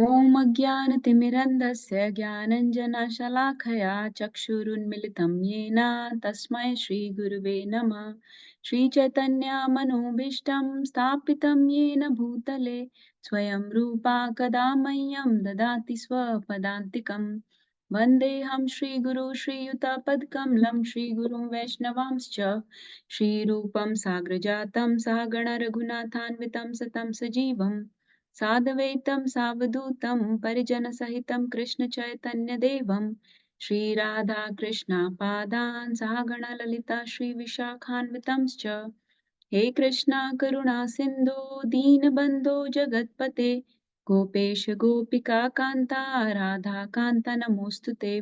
ॐ अज्ञानतिमिरन्धस्य ज्ञानञ्जनशलाखया चक्षुरुन्मिलितं येन तस्मै श्रीगुरुवे नमः। श्रीचैतन्यमनोभीष्टं स्थापितं येन भूतले स्वयं रूपा कदा मह्यं ददाति स्वपदान्तिकं। वन्देऽहं श्रीगुरु श्रीयुतपदकमलं श्रीगुरुं वैष्णवांश्च श्रीरूपं साग्रजातं सहगण रघुनाथान्वितं सतं सजीवम् साद्वैतं सावधूतं परिजनसहितं कृष्णचैतन्यदेवं श्रीराधा कृष्णपादान् सहगण ललिता श्रीविशाखान्वितंश्च हे कृष्णा करुणा सिन्धो दीनबन्धो जगत्पते गोपेश गोपिका कान्ता राधा कान्ता नमोऽस्तु ते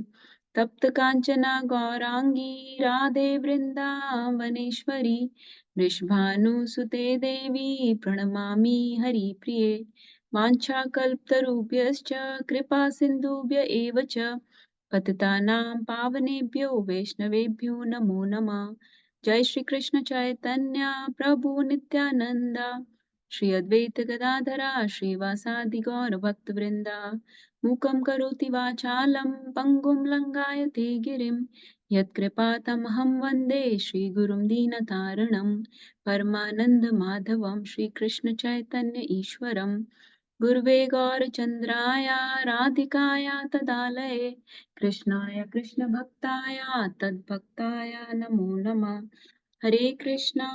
तप्त काञ्चना गौराङ्गी राधे वृन्दावनेश्वरी वृषभानुसुते देवी प्रणमामि हरिप्रिये वाञ्छाकल्पतरुभ्यश्च कृपा सिन्धुभ्य एव च पतितानां पावनेभ्यो वैष्णवेभ्यो नमो नमः। जय श्री कृष्ण चैतन्य प्रभु नित्यानंद श्री अद्वैत गदाधरा श्रीवासादि गौर भक्त वृंदा मूकं करोति वाचालं पंगुं लंघायते गिरिं यत्कृपातमहं वन्दे श्रीगुरुं दीनतारिणं परमानंद माधवं श्रीकृष्ण चैतन्य ईश्वरं गुरुवे गौरचन्द्राय राधिकाय तदालये कृष्णाय कृष्णभक्ताय तद्भक्ताय नमो नमः। हरे Krishna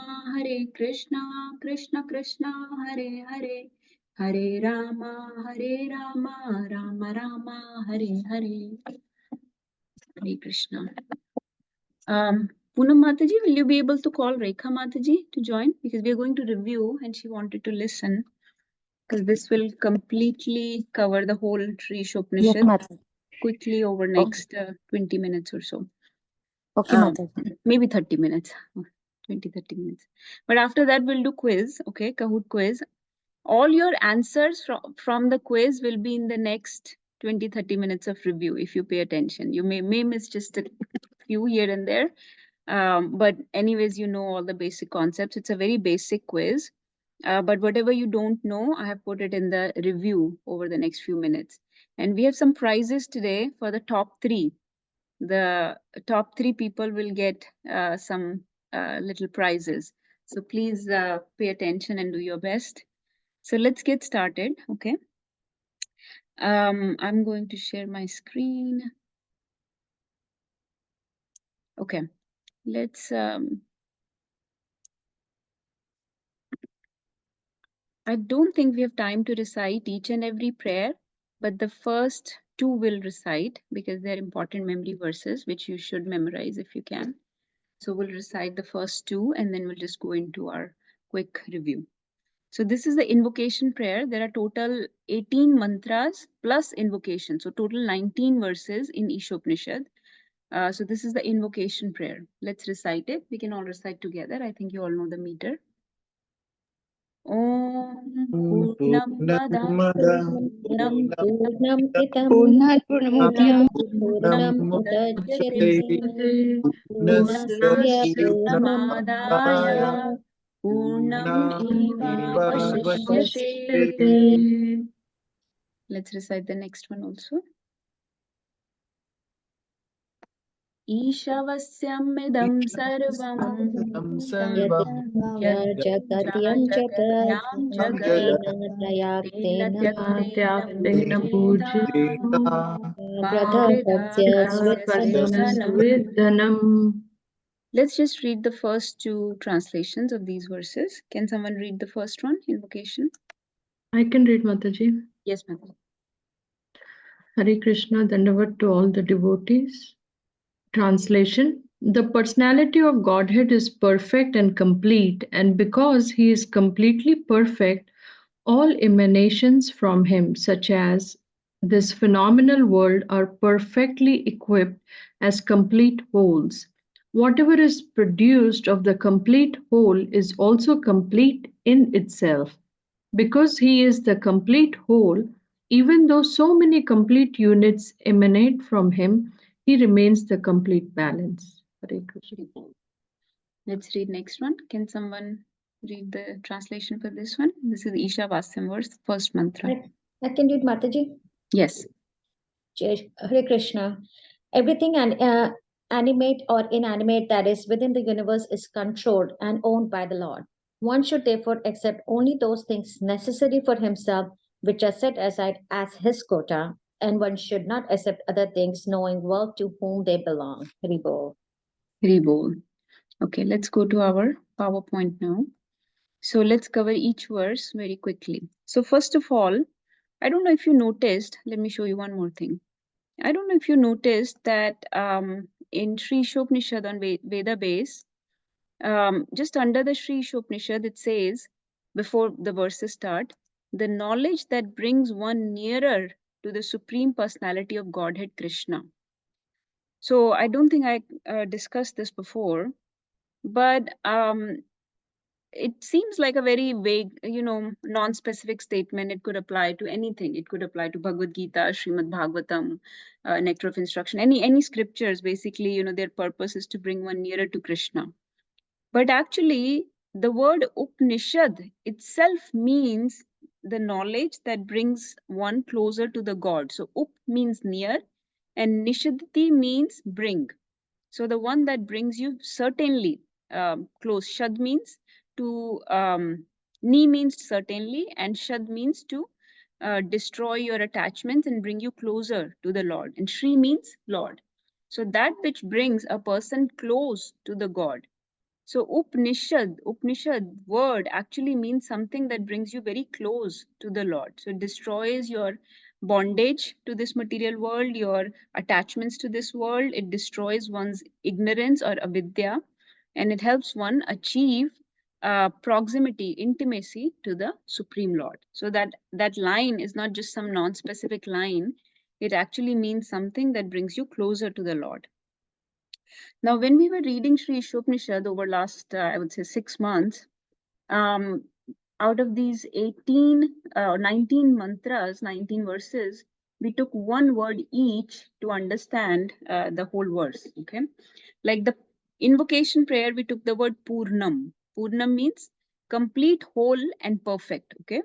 Krishna Krishna Hare Hare Hare Ram Ram Ram Hare Hare. Hare Krishna. Poonam Mataji, will you be able to call Rekha Mataji to join? Because we are going to review and she wanted to listen. Because this will completely cover the whole Sri Yes, Upanishad Mataji. quickly over next 20 minutes or so. Okay, Mataji. Maybe 30 minutes, 20-30 minutes. But after that, we'll do quiz, okay, Kahoot quiz. All your answers from the quiz will be in the next 20-30 minutes of review if you pay attention. You may miss just a few here and there. But anyways, you know all the basic concepts. It's a very basic quiz. But whatever you don't know, I have put it in the review over the next few minutes. And we have some prizes today for the top 3. The top 3 people will get some little prizes. So please pay attention and do your best. So let's get started, okay? I'm going to share my screen. Okay, let's I don't think we have time to recite each and every prayer, but the first 2 will recite because they're important memory verses which you should memorize if you can. So we'll recite the first 2 and then we'll just go into our quick review. So this is the invocation prayer. There are total 18 mantras plus invocation. So total 19 verses in Ishopanishad. So this is the invocation prayer. Let's recite it. We can all recite together. I think you all know the meter. Om Purnamada Purnam idam Purnat Purnamudhyam Purnam udachyate Purnasya Purnamadaya Purnamevavashishyate. Let's recite the next one also. ईशवस्यमिदं सर्वं Jagatyam Jagat जगत्यां जगत् Tyaktena तेन Pujita Pradhavasya Svidhanam. Let's just read the first 2 translations of these verses. Can someone read the first one, invocation? I can read, Mataji. Yes, Mataji. Hare Krishna, Dandavat to all the devotees. Translation: the personality of Godhead is perfect and complete, and because he is completely perfect, all emanations from him, such as this phenomenal world, are perfectly equipped as complete wholes. Whatever is produced of the complete whole is also complete in itself. Because he is the complete whole, even though so many complete units emanate from him, he remains the complete balance. Hare Krishna. Let's read next one. Can someone read the translation for this one? This is Isha Vasyam verse, first mantra. I can do it, Mataji. Yes. Hare Krishna. Everything animate or inanimate that is within the universe is controlled and owned by the Lord. One should therefore accept only those things necessary for himself which are set aside as his quota, and one should not accept other things knowing well to whom they belong. Haribol. Rebol. Okay, let's go to our PowerPoint now. So let's cover each verse very quickly. So first of all, I don't know if you noticed, let me show you one more thing. I don't know if you noticed that in Sri Ishopnishad on Veda base, just under the Sri Ishopnishad, it says, before the verses start, the knowledge that brings one nearer to the Supreme Personality of Godhead Krishna. So I don't think I discussed this before, but it seems like a very vague, non-specific statement. It could apply to anything. It could apply to Bhagavad Gita, Srimad Bhagavatam, Nectar of Instruction, any scriptures. Basically, their purpose is to bring one nearer to Krishna. But actually, the word Upanishad itself means the knowledge that brings one closer to the God. So Up means near, and Nishadati means bring. So the one that brings you certainly close. Shad means to, Ni means certainly, and Shad means to destroy your attachments and bring you closer to the Lord. And Shri means Lord. So that which brings a person close to the God. So Upanishad word actually means something that brings you very close to the Lord. So it destroys your bondage to this material world, your attachments to this world. It destroys one's ignorance or avidya, and it helps one achieve proximity, intimacy to the Supreme Lord. So that line is not just some non-specific line. It actually means something that brings you closer to the Lord. Now, when we were reading Sri Ishopnishad over last, I would say 6 months, out of these 18 or 19 mantras, 19 verses, we took one word each to understand the whole verse, okay? Like the invocation prayer, we took the word Purnam. Purnam means complete, whole, and perfect, okay?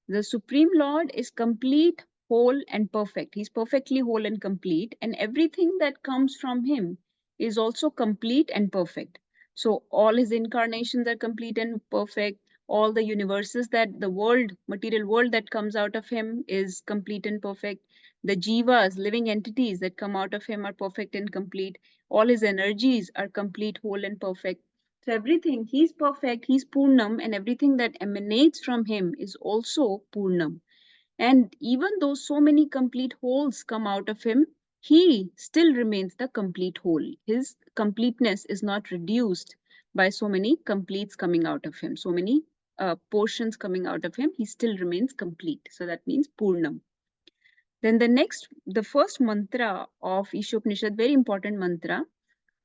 The Supreme Lord is complete, whole, and perfect. He's perfectly whole and complete, and everything that comes from him is also complete and perfect. So all his incarnations are complete and perfect. All the universes that the world, material world that comes out of him is complete and perfect. The jivas, living entities that come out of him are perfect and complete. All his energies are complete, whole, and perfect. So everything, he's perfect, he's Purnam, and everything that emanates from him is also Purnam. And even though so many complete wholes come out of him, he still remains the complete whole. His completeness is not reduced by so many completes coming out of him, so many portions coming out of him. He still remains complete. So that means Purnam. Then the first mantra of Ishopnishad, very important mantra,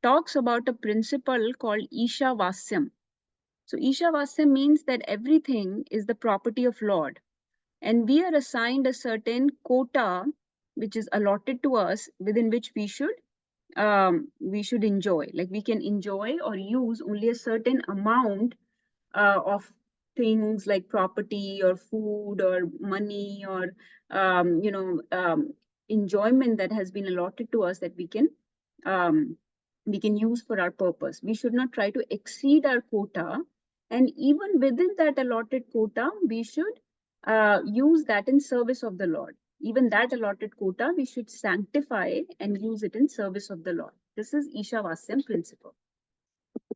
talks about a principle called Ishavasyam. So Ishavasyam means that everything is the property of Lord. And we are assigned a certain quota, which is allotted to us, within which we should enjoy. Like we can enjoy or use only a certain amount of things like property or food or money or enjoyment that has been allotted to us that we can use for our purpose. We should not try to exceed our quota, and even within that allotted quota, we should use that in service of the Lord. Even that allotted quota, we should sanctify and use it in service of the Lord. This is Ishavasyam principle.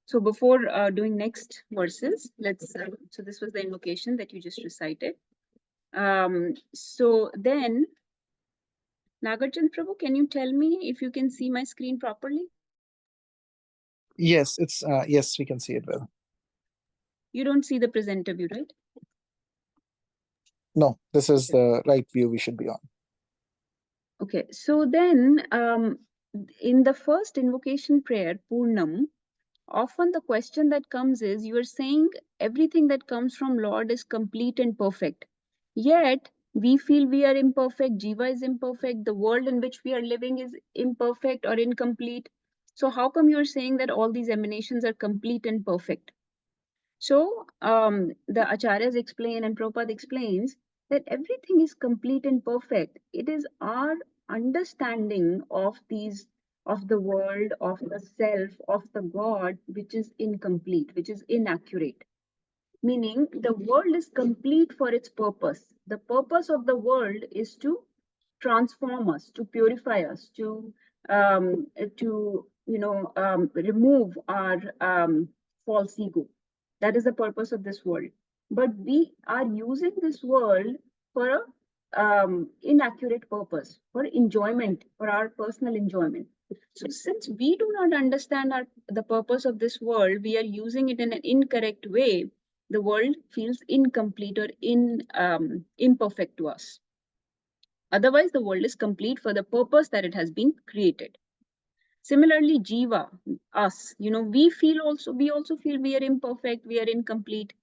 So before doing next verses, so this was the invocation that you just recited. So then, Nagarjan Prabhu, can you tell me if you can see my screen properly? Yes, yes, we can see it well. You don't see the presenter view, right? No, this is the right view we should be on. Okay, so then in the first invocation prayer, Purnam, often the question that comes is, you are saying everything that comes from Lord is complete and perfect. Yet, we feel we are imperfect, Jiva is imperfect, the world in which we are living is imperfect or incomplete. So how come you're saying that all these emanations are complete and perfect? So the Acharyas explain and Prabhupada explains that everything is complete and perfect. It is our understanding of the world, of the self, of the God, which is incomplete, which is inaccurate. Meaning the world is complete for its purpose. The purpose of the world is to transform us, to purify us, to remove our false ego. That is the purpose of this world. But we are using this world for a inaccurate purpose, for enjoyment, for our personal enjoyment. So since we do not understand the purpose of this world, we are using it in an incorrect way. The world feels incomplete or imperfect to us. Otherwise, the world is complete for the purpose that it has been created. Similarly, Jiva, us, we also feel we are imperfect, we are incomplete,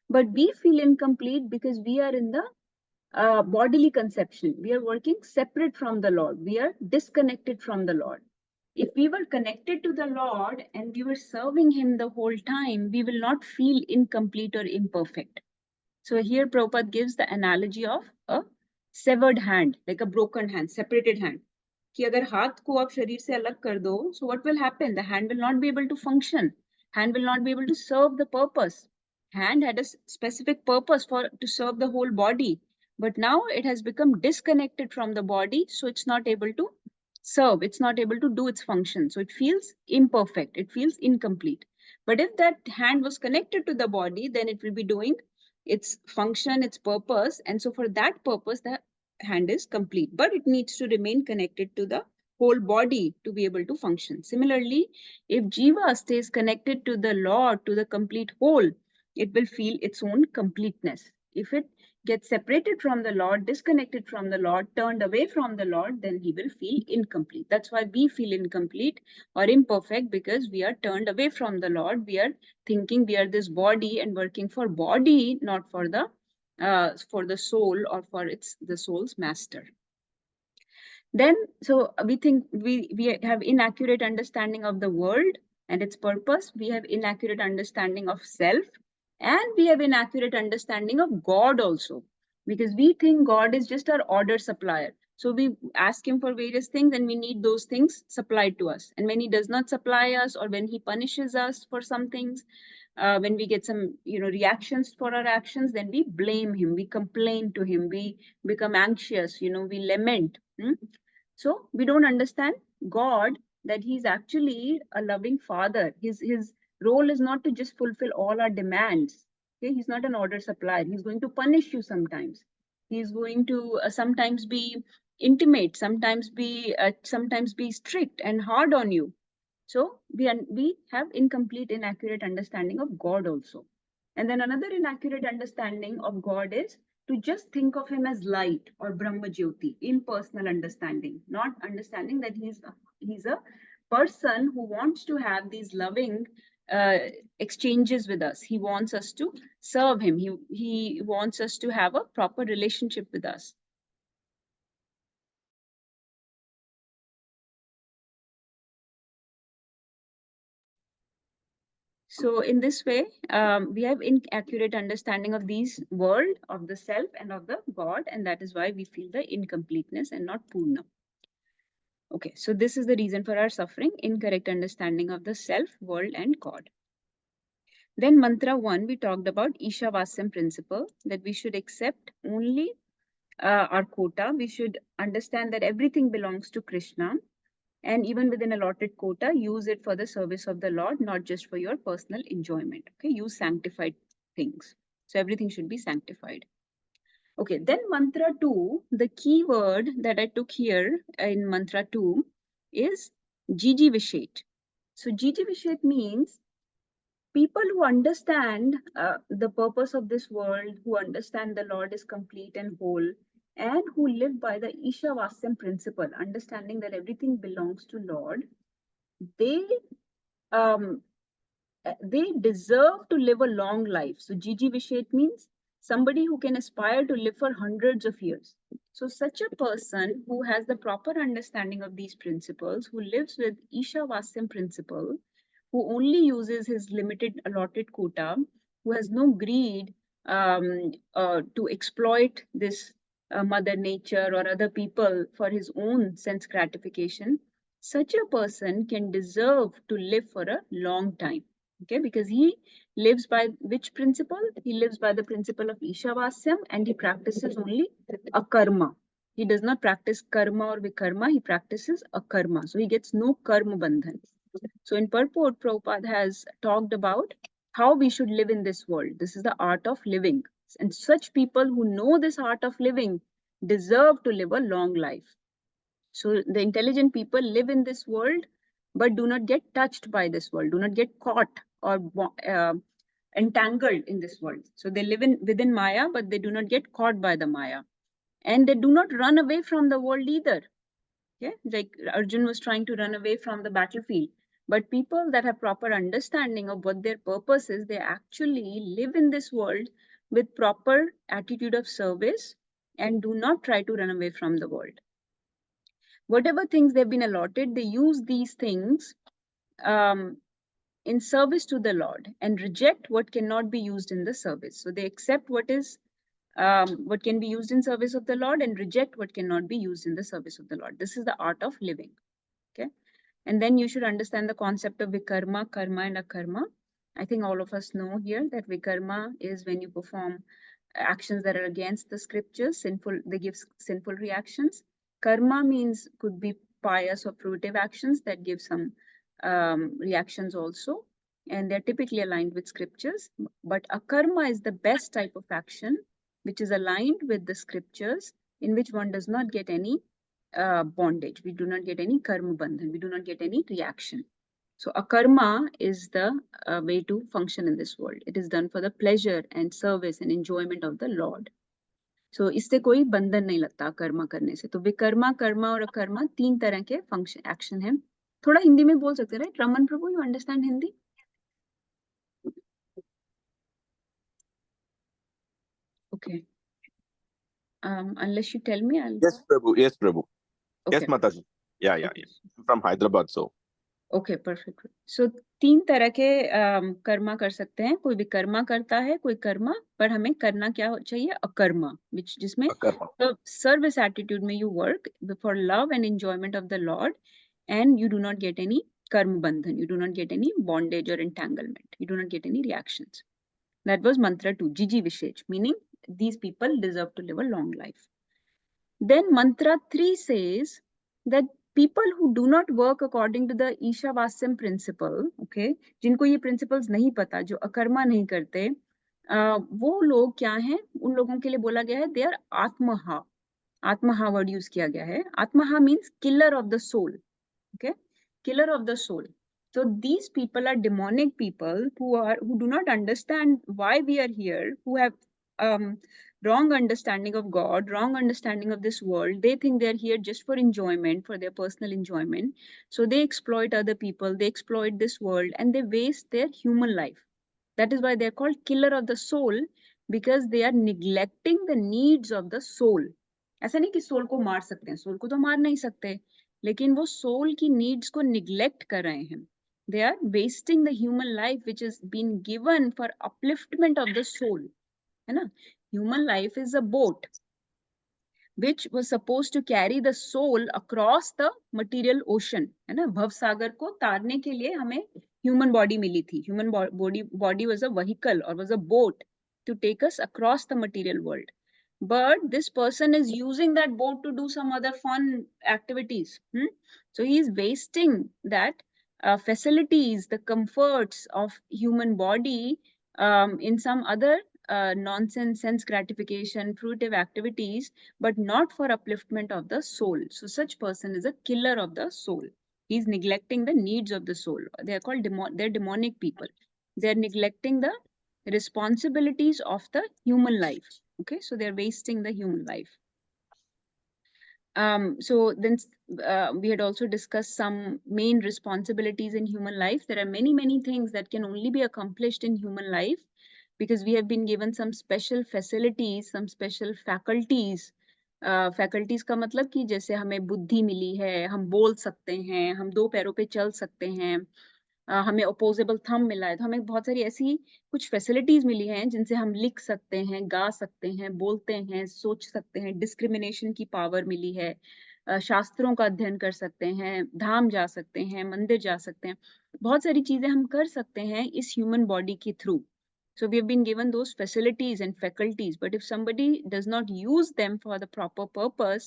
but we feel incomplete because we are in the bodily conception. We are working separate from the Lord. We are disconnected from the Lord. If we were connected to the Lord and we were serving Him the whole time, we will not feel incomplete or imperfect. So here Prabhupada gives the analogy of a severed hand, like a broken hand, separated hand. कि अगर हाथ को आप शरीर से अलग कर दो, so what will happen? The hand will not be able to function. Hand will not be able to serve the purpose. Hand had a specific purpose to serve the whole body, but now it has become disconnected from the body, so it's not able to serve. It's not able to do its function. So it feels imperfect. It feels incomplete. But if that hand was connected to the body, then it will be doing its function, its purpose. And so for that purpose, the hand is complete, but it needs to remain connected to the whole body to be able to function. Similarly, if Jiva stays connected to the Lord, to the complete whole, it will feel its own completeness. If it gets separated from the Lord, disconnected from the Lord, turned away from the Lord, then he will feel incomplete. That's why we feel incomplete or imperfect, because we are turned away from the Lord. We are thinking we are this body and working for body, not for the soul or for the soul's master. Then, so we think we have inaccurate understanding of the world and its purpose. We have inaccurate understanding of self, and we have inaccurate understanding of God also, because we think God is just our order supplier. So we ask him for various things and we need those things supplied to us. And when he does not supply us, or when he punishes us for some things, when we get some reactions for our actions, then we blame him, we complain to him, we become anxious, we lament. So we don't understand God, that he's actually a loving father. His role is not to just fulfill all our demands. Okay, he's not an order supplier. He's going to punish you sometimes. He's going to sometimes be intimate, sometimes be strict and hard on you. So we have incomplete, inaccurate understanding of God also. And then another inaccurate understanding of God is to just think of him as light or Brahma Jyoti, impersonal understanding, not understanding that he's a person who wants to have these loving exchanges with us. He wants us to serve him. He wants us to have a proper relationship with us. So in this way, we have inaccurate understanding of these world, of the self and of the God, and that is why we feel the incompleteness and not Purna. Okay, so this is the reason for our suffering, incorrect understanding of the self, world and God. Then mantra 1, we talked about Ishavasyam principle, that we should accept only our quota. We should understand that everything belongs to Krishna. And even within allotted quota, use it for the service of the Lord, not just for your personal enjoyment. Okay, use sanctified things. So everything should be sanctified. Okay, then mantra 2, the key word that I took here in mantra 2 is Jiji Vishet. So Jiji Vishet means people who understand the purpose of this world, who understand the Lord is complete and whole, and who live by the Ishavasyam principle, understanding that everything belongs to Lord, they deserve to live a long life. So Jiji Vishet means somebody who can aspire to live for hundreds of years. So such a person who has the proper understanding of these principles, who lives with Ishavasyam principle, who only uses his limited allotted quota, who has no greed, to exploit this mother nature or other people for his own sense gratification, such a person can deserve to live for a long time. Okay, because he lives by which principle? He lives by the principle of Ishavasyam, and he practices only akarma. He does not practice karma or vikarma, he practices akarma. So he gets no karma bandhan. So in purport, Prabhupada has talked about how we should live in this world. This is the art of living. And such people who know this art of living deserve to live a long life. So the intelligent people live in this world, but do not get touched by this world, do not get caught or entangled in this world. So they live within Maya, but they do not get caught by the Maya. And they do not run away from the world either. Okay, like Arjun was trying to run away from the battlefield. But people that have proper understanding of what their purpose is, they actually live in this world with proper attitude of service and do not try to run away from the world. Whatever things they've been allotted, they use these things in service to the Lord and reject what cannot be used in the service. So they accept what can be used in service of the Lord and reject what cannot be used in the service of the Lord. This is the art of living. Okay. And then you should understand the concept of vikarma, karma, and akarma. I think all of us know here that vikarma is when you perform actions that are against the scriptures, sinful, they give sinful reactions. Karma means could be pious or fruitive actions that give some reactions also. And they're typically aligned with scriptures. But akarma is the best type of action, which is aligned with the scriptures, in which one does not get any bondage. We do not get any karma bandhan. We do not get any reaction. So akarma is the way to function in this world. It is done for the pleasure and service and enjoyment of the Lord. So इससे कोई बंधन नहीं लगता कर्मा करने से. तो विकर्मा, कर्मा और अकर्मा 3 तरह के फंक्शन एक्शन हैं. थोड़ा हिंदी में बोल सकते हैं, right? Raman Prabhu, you understand Hindi? Okay. Unless you tell me, I'll. Yes, Prabhu. Yes, Prabhu. Okay. Yes, Mataji. Yeah. Okay. I'm from Hyderabad, so. Okay perfect. So 3 तरह के कर्मा कर सकते हैं. कोई भी कर्मा करता है, कोई कर्मा, पर हमें करना क्या चाहिए? अकर्मा, जिसमें सर्विस एटीट्यूड में you work for love and enjoyment of the Lord and you do not get any karma bandhan, you do not get any bondage और entanglement, you do not get any reactions. That was mantra 2, Jiji Vishesh, meaning these people deserve to live a long life. Then mantra 3 says that people who do not work according to the Ishavasyam principle, okay, जिनको ये principles नहीं पता, जो अकर्मा नहीं करते, वो लोग क्या हैं? उन लोगों के लिए बोला गया है they are आत्महा. आत्महा word use किया गया है. आत्महा means killer of the soul. Okay, killer of the soul. So these people are demonic people who do not understand why we are here, who have wrong understanding of God, wrong understanding of this world. They think they're here just for enjoyment, for their personal enjoyment. So they exploit other people, they exploit this world, and they waste their human life. That is why they're called killer of the soul, because they are neglecting the needs of the soul. ऐसा नहीं कि soul को मार सकते हैं, soul को तो मार नहीं सकते, लेकिन वो सोल की नीड्स को निग्लेक्ट कर रहे हैं. They are wasting the human life which has been given for upliftment of the soul. है ना? Human life is a boat which was supposed to carry the soul across the material ocean. है ना? भव सागर को तारने के लिए हमें human body मिली थी. Human body was a vehicle or was a boat to take us across the material world. But this person is using that boat to do some other fun activities. So he is wasting that facilities, the comforts of human body in some other nonsense, sense gratification, fruitive activities, but not for upliftment of the soul. So such person is a killer of the soul. He's neglecting the needs of the soul. They are called they're demonic people. They're neglecting the responsibilities of the human life. Okay, so they're wasting the human life. So then we had also discussed some main responsibilities in human life. There are many things that can only be accomplished in human life because we have been given some special facilities, some special faculties. Faculties का मतलब कि जैसे हमें बुद्धि मिली है, हम बोल सकते हैं, हम 2 पैरों पे चल सकते हैं, हमें अपोजेबल थंब मिला है, तो हमें बहुत सारी ऐसी कुछ फैसिलिटीज मिली हैं जिनसे हम लिख सकते हैं, गा सकते हैं, बोलते हैं, सोच सकते हैं, डिस्क्रिमिनेशन की पावर मिली है, शास्त्रों का अध्ययन कर सकते हैं, धाम जा सकते हैं, मंदिर जा सकते हैं, बहुत सारी चीजें हम कर सकते हैं इस ह्यूमन बॉडी के through. So we have been given those facilities and faculties, but if somebody does not use them for the proper purpose,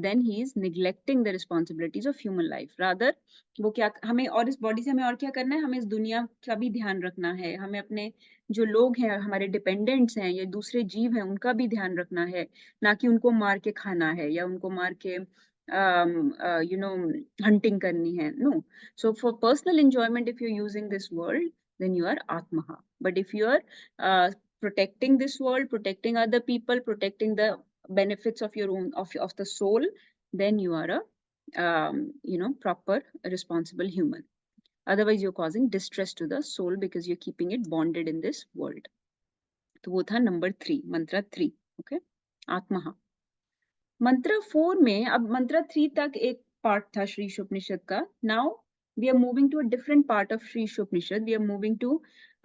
then he is neglecting the responsibilities of human life. Rather, वो क्या हमें और इस body से हमें और क्या करना है, हमें इस दुनिया का भी ध्यान रखना है, हमें अपने जो लोग हैं, हमारे डिपेंडेंट्स हैं या दूसरे जीव हैं, उनका भी ध्यान रखना है, ना कि उनको मार के खाना है या उनको मार के हंटिंग करनी है. No. So for personal enjoyment, if you're using this world, then you are Atmaha. But if you are protecting this world, protecting other people, protecting the benefits of your own of the soul, then you are a proper responsible human. Otherwise, you're causing distress to the soul because you're keeping it bonded in this world. तो वो था number 3, मंत्र 3. Okay, आत्महा. मंत्र 4 में, अब मंत्र 3 तक एक पार्ट था श्री उपनिषद का. Now we are moving to a different part of Sri Upanishad. We are moving to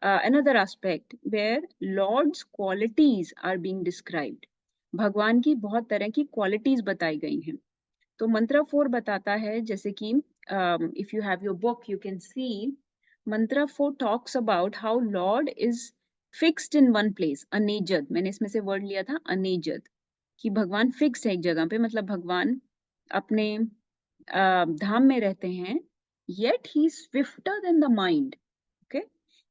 another aspect where Lord's qualities are being described. भगवान की बहुत तरह की qualities बताई गई हैं. तो मंत्र 4 बताता है, जैसे कि if you have your book, you can see मंत्र 4 talks about how Lord is fixed in one place. अनेजद, मैंने इसमें से वर्ड लिया था अनेजद, कि भगवान फिक्स है एक जगह पे, मतलब भगवान अपने धाम में रहते हैं. Yet he is swifter than the mind, okay?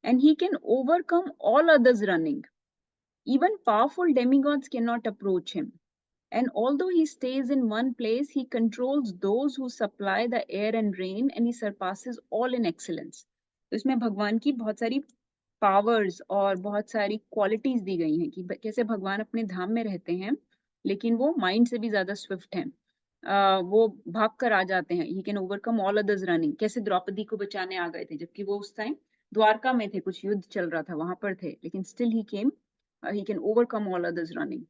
And he can overcome all others running. Even powerful demigods cannot approach him. And although he stays in one place, he controls those who supply the air and rain, and he surpasses all in excellence. तो इसमें भगवान की बहुत सारी powers और बहुत सारी qualities दी गई हैं कि कैसे भगवान अपने धाम में रहते हैं, लेकिन वो माइंड से भी ज्यादा स्विफ्ट हैं. वो भाग कर आ जाते हैं. He can overcome all others running. कैसे द्रौपदी को बचाने आ गए थे, जबकि वो उस टाइम द्वारका में थे, कुछ युद्ध चल रहा था, वहां पर थे, लेकिन still he came, he can overcome all others running.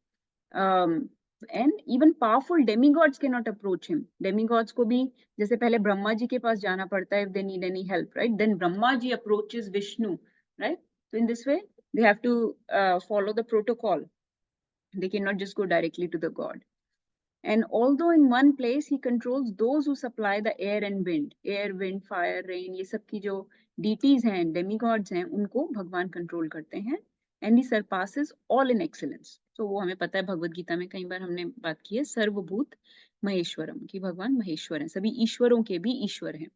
And even powerful demigods can not approach him. Demigods को भी जैसे पहले ब्रह्मा जी के पास जाना पड़ता है if they need any help, right? Then Brahma ji approaches Vishnu, right? So in this way, they have to follow the protocol. They cannot just go directly to the God. And although in one place he controls those who supply the air and wind, air, wind, fire, rain, ये सब की जो deities हैं, demigods हैं, उनको भगवान control करते हैं. And he surpasses all in excellence. So वो हमें पता है, भगवत गीता में कई बार हमने बात की है सर्वभूत महेश्वरम, कि भगवान महेश्वर हैं, सभी ईश्वरों के भी ईश्वर हैं.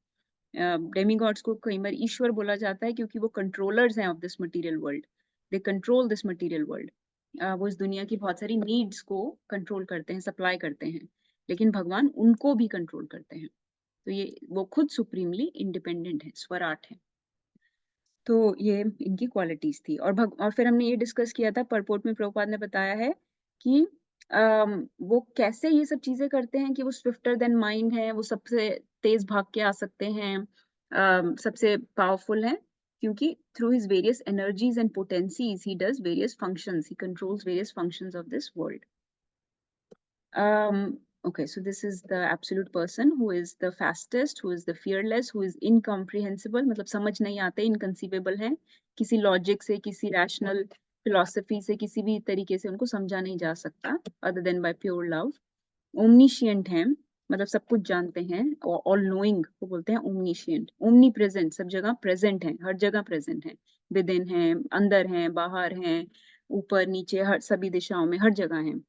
डेमीगॉड्स को कई बार ईश्वर बोला जाता है क्योंकि वो कंट्रोलर्स हैं of this material world. They control this material world. वो इस दुनिया की बहुत सारी नीड्स को कंट्रोल करते हैं, सप्लाई करते हैं, लेकिन भगवान उनको भी कंट्रोल करते हैं. तो ये वो खुद सुप्रीमली इंडिपेंडेंट है, स्वराट है. तो ये इनकी क्वालिटीज थी. और फिर हमने ये डिस्कस किया था, परपोर्ट में प्रभुपाद ने बताया है कि वो कैसे ये सब चीजें करते हैं, कि वो स्विफ्टर देन माइंड है, वो सबसे तेज भाग के आ सकते हैं, सबसे पावरफुल हैं, क्योंकि through his various energies and potencies he does various functions, he controls various functions of this world. Okay, so this is the absolute person who is the fastest, who is the fearless, who is incomprehensible, मतलब समझ नहीं आते, inconceivable है, किसी logic से, किसी rational philosophy से, किसी भी तरीके से उनको समझा नहीं जा सकता, other than by pure love. Omniscient है, मतलब सब कुछ जानते हैं, all knowing को बोलते हैं omniscient. Omnipresent, सब जगह present है, हर जगह present है, within है, अंदर है, बाहर है, ऊपर नीचे, हर सभी दिशाओं में, हर जगह है.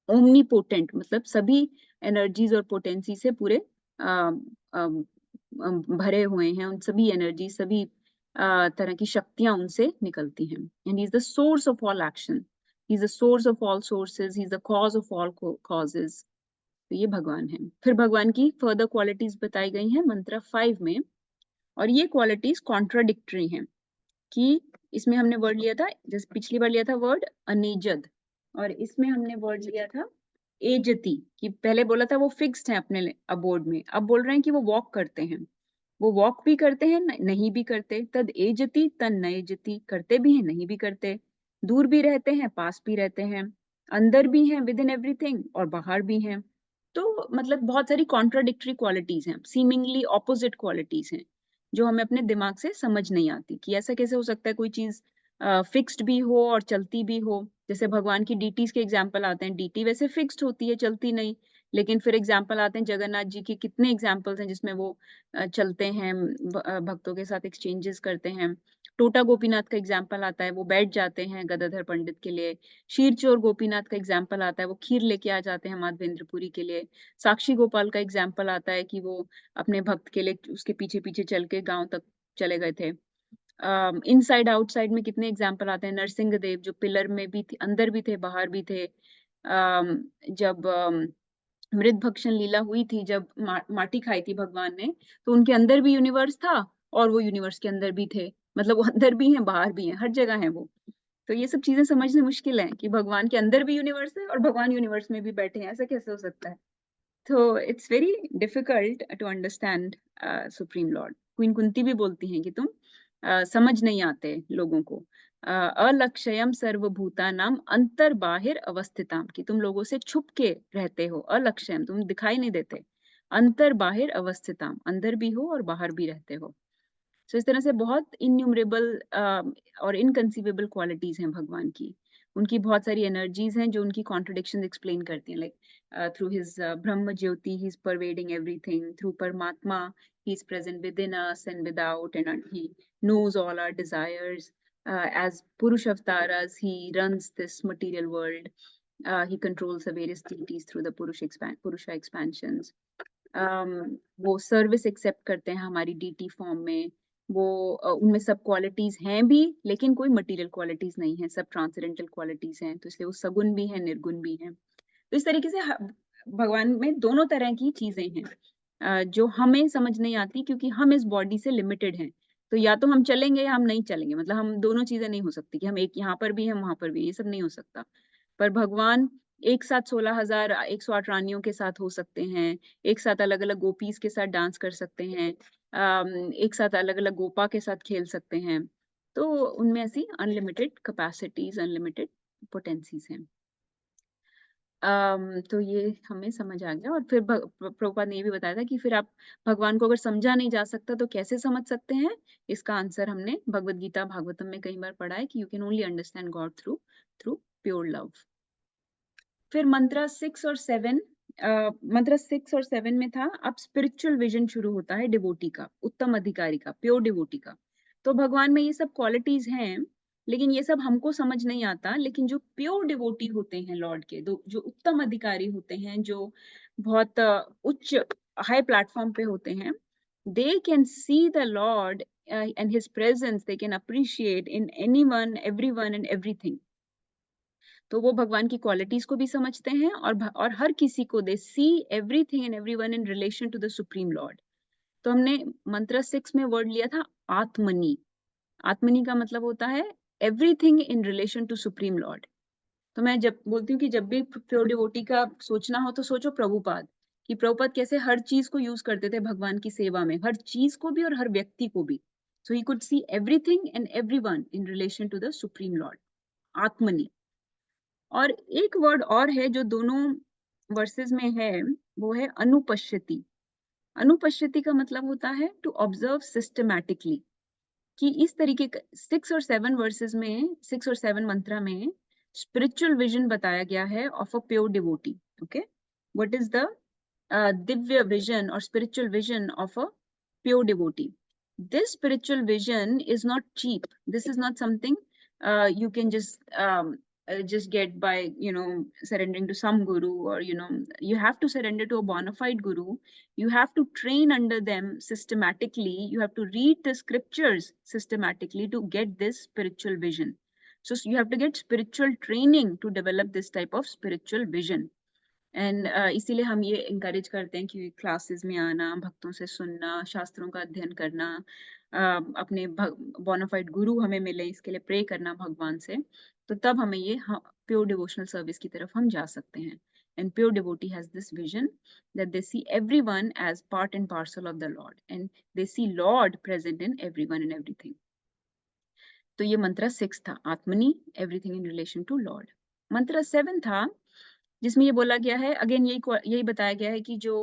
ओमनीपोटेंट, मतलब सभी एनर्जीज और पोटेंसी से पूरे भरे हुए हैं, उन सभी एनर्जी, सभी तरह की शक्तियां उनसे निकलती हैं. And he is the source of all action, he is the source of all sources, he is the cause of all causes. तो ये भगवान है. फिर भगवान की फर्दर क्वालिटीज बताई गई हैं मंत्र 5 में, और ये क्वालिटीज कॉन्ट्राडिक्टरी हैं. कि इसमें हमने वर्ड लिया था, जैसे पिछली बार लिया था वर्ड अनेजद, और इसमें हमने वर्ड लिया था एजति, कि पहले बोला था वो फिक्स्ड है अपने अबोर्ड में, अब बोल रहे हैं कि वो वॉक करते हैं. वो वॉक भी करते हैं, नहीं भी करते. तद एजति तन नएजति, करते भी हैं, नहीं भी करते. दूर भी रहते हैं, पास भी रहते हैं, अंदर भी हैं विद इन एवरीथिंग, और बाहर भी हैं. तो मतलब बहुत सारी कॉन्ट्राडिक्टरी क्वालिटीज हैं, सीमिंगली ऑपोजिट क्वालिटीज हैं. जो हमें अपने दिमाग से समझ नहीं आती कि ऐसा कैसे हो सकता है कोई चीज फिक्स्ड भी हो और चलती भी हो। जैसे भगवान की डीटीज के एग्जाम्पल आते हैं, डीटी वैसे फिक्स्ड होती है, चलती नहीं, लेकिन फिर एग्जाम्पल आते हैं जगन्नाथ जी की, कितने एग्जाम्पल्स हैं जिसमें वो चलते हैं, भक्तों के साथ एक्सचेंजेस करते हैं। टोटा गोपीनाथ का एग्जाम्पल आता है, वो बैठ जाते हैं गदाधर पंडित के लिए। क्षीरचोर गोपीनाथ का एग्जाम्पल आता है, वो खीर लेके आ जाते हैं माधवेंद्रपुरी के लिए। साक्षी गोपाल का एग्जाम्पल आता है कि वो अपने भक्त के लिए उसके पीछे पीछे चल के गांव तक चले गए थे। इनसाइड आउटसाइड में कितने एग्जाम्पल आते हैं, नरसिंह देव जो पिलर में भी थे, अंदर भी थे, बाहर भी थे। जब मृत भक्षण लीला हुई थी, जब माटी खाई थी भगवान ने, तो उनके अंदर भी यूनिवर्स था और वो यूनिवर्स के अंदर भी थे, मतलब वो अंदर भी हैं बाहर भी हैं, हर जगह हैं वो। तो ये सब चीजें समझना मुश्किल है कि भगवान के अंदर भी यूनिवर्स है और भगवान यूनिवर्स में भी बैठे हैं, ऐसा कैसे हो सकता है। तो it's very difficult to understand supreme lord. Queen Kunti भी बोलती हैं कि तुम समझ नहीं आते लोगों को। अलक्षयम सर्वभूतानाम अंतर बाहिर अवस्थिताम, कि तुम लोगों से छुप के रहते हो। अलक्षयम, तुम दिखाई नहीं देते। अंतर बाहिर अवस्थिताम, अंदर भी हो और बाहर भी रहते हो। इस तरह से बहुत इन्यूमरेबल और इनकंसीवेबल क्वालिटीज हैं भगवान की। उनकी बहुत सारी एनर्जीज हैं जो उनकी कॉन्ट्रडिक्शन एक्सप्लेन करती हैं, like through his Brahmajyoti he is pervading everything, through Paramatma he is present within us and without, and he knows all our desires. As Purusha Avtaras, he runs this material world. He controls the various deities through the Purusha expansions. वो service accept करते हैं हमारी DT form में। वो उनमें सब qualities हैं भी, लेकिन कोई मटेरियल क्वालिटीज नहीं है, सब ट्रांसेंडेंटल क्वालिटीज हैं, तो इसलिए वो सगुण भी है, निर्गुण भी है। तो इस तरीके से भगवान में दोनों तरह की चीजें हैं जो हमें समझ नहीं आती, क्योंकि हम इस बॉडी से लिमिटेड हैं। तो या तो हम चलेंगे या हम नहीं चलेंगे, मतलब हम दोनों चीजें नहीं हो सकती कि हम एक यहाँ पर भी हम वहां पर भी, ये सब नहीं हो सकता। पर भगवान एक साथ 16,108 रानियों के साथ हो सकते हैं, एक साथ अलग अलग गोपीज के साथ डांस कर सकते हैं, एक साथ अलग अलग गोपा के साथ खेल सकते हैं। तो उनमें ऐसी अनलिमिटेड कैपेसिटीज, अनलिमिटेड पोटेंसीज हैं। तो ये हमें समझ आ गया। और फिर प्रभुपाद ने ये भी बताया था कि फिर आप भगवान को अगर समझा नहीं जा सकता तो कैसे समझ सकते हैं। इसका आंसर हमने भगवत गीता भागवतम में कई बार पढ़ा है कि you can only understand God through pure love. फिर मंत्र 6 और 7, मंत्र 6 और 7 में था, अब स्पिरिचुअल विजन शुरू होता है डिवोटी का, उत्तम अधिकारी का, प्योर डिवोटी का। तो भगवान में ये सब क्वालिटीज हैं, लेकिन ये सब हमको समझ नहीं आता। लेकिन जो प्योर डिवोटी होते हैं लॉर्ड के, जो उत्तम अधिकारी होते हैं, जो बहुत उच्च हाई प्लेटफॉर्म पे होते हैं, they can see the Lord and his presence, they can appreciate in anyone, everyone and everything. तो वो भगवान की क्वालिटीज को भी समझते हैं और हर किसी को they see everything and everyone in relation to the supreme Lord. तो हमने मंत्र 6 में वर्ड लिया था आत्मनी। आत्मनी का मतलब होता है everything in relation to supreme Lord. तो मैं जब बोलती हूँ कि जब भी प्योर डिवोटी का सोचना हो तो सोचो प्रभुपाद, कि प्रभुपाद कैसे हर चीज को यूज करते थे भगवान की सेवा में, हर चीज को भी और हर व्यक्ति को भी। So he could see everything and everyone in relation to the supreme Lord, atmani. और एक वर्ड और है जो दोनों वर्सेस में है, वो है अनुपश्यति। अनुपश्यति का मतलब होता है टू ऑब्जर्व सिस्टमैटिकली, कि इस तरीके 6 और 7 वर्सेस में, 6 और 7 मंत्रा में स्पिरिचुअल विजन बताया गया है of a pure devotee. Okay, what is the Divya vision और spiritual vision of a pure devotee? This spiritual vision is not cheap. This is not something you can just get by surrendering to some guru, or you have to surrender to a bona fide guru. You have to train under them systematically. You have to read the scriptures systematically to get this spiritual vision. So you have to get spiritual training to develop this type of spiritual vision. And इसीलिए हम ये encourage करते हैं कि classes में आना, भक्तों से सुनना, शास्त्रों का अध्ययन करना, अपने बोनाफाइड गुरु हमें मिले, इसके लिए प्रे करना भगवान से। तो तब हमें ये प्योर डिवोशनल सर्विस की तरफ हम जा सकते हैं। And pure devotee has this vision that they see everyone as part and parcel of the Lord, and they see Lord present in everyone and everything. तो ये मंत्र 6 था, atmani, everything in relation to Lord. मंत्र 7 था जिसमें ये बोला गया है, अगेन यही बताया गया है कि जो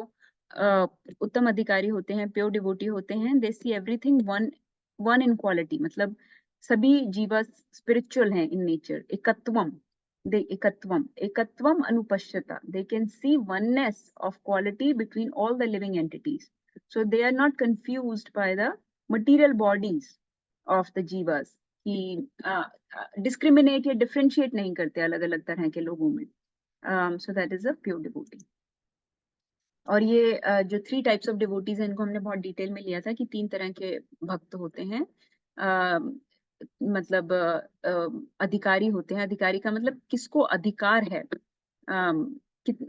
उत्तम अधिकारी होते हैं, प्योर डिवोटी होते हैं, they see everything one in quality, मतलब सभी जीवा स्पिरिचुअल हैं इन नेचर. एकत्वम अनुपश्यता, they can see oneness of quality between all the living entities. So they are not confused by the material bodies of the jivas, कि discriminate या differentiate नहीं करते अलग अलग तरह के लोगों में. So that is a pure devotee. और ये जो 3 टाइप्स ऑफ डिवोटीज हैं, इनको हमने बहुत डिटेल में लिया था कि 3 तरह के भक्त होते हैं. मतलब अधिकारी होते हैं. अधिकारी का मतलब किसको अधिकार है,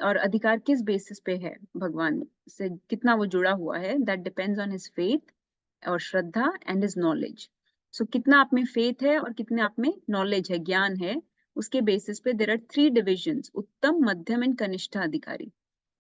और अधिकार किस बेसिस पे है, भगवान से कितना वो जुड़ा हुआ है. That depends on his faith और श्रद्धा एंड हिज नॉलेज. सो कितना आप में फेथ है और कितने आप में नॉलेज है, ज्ञान है, उसके बेसिस पे देयर आर 3 डिविजन्स, उत्तम, मध्यम एंड कनिष्ठ अधिकारी.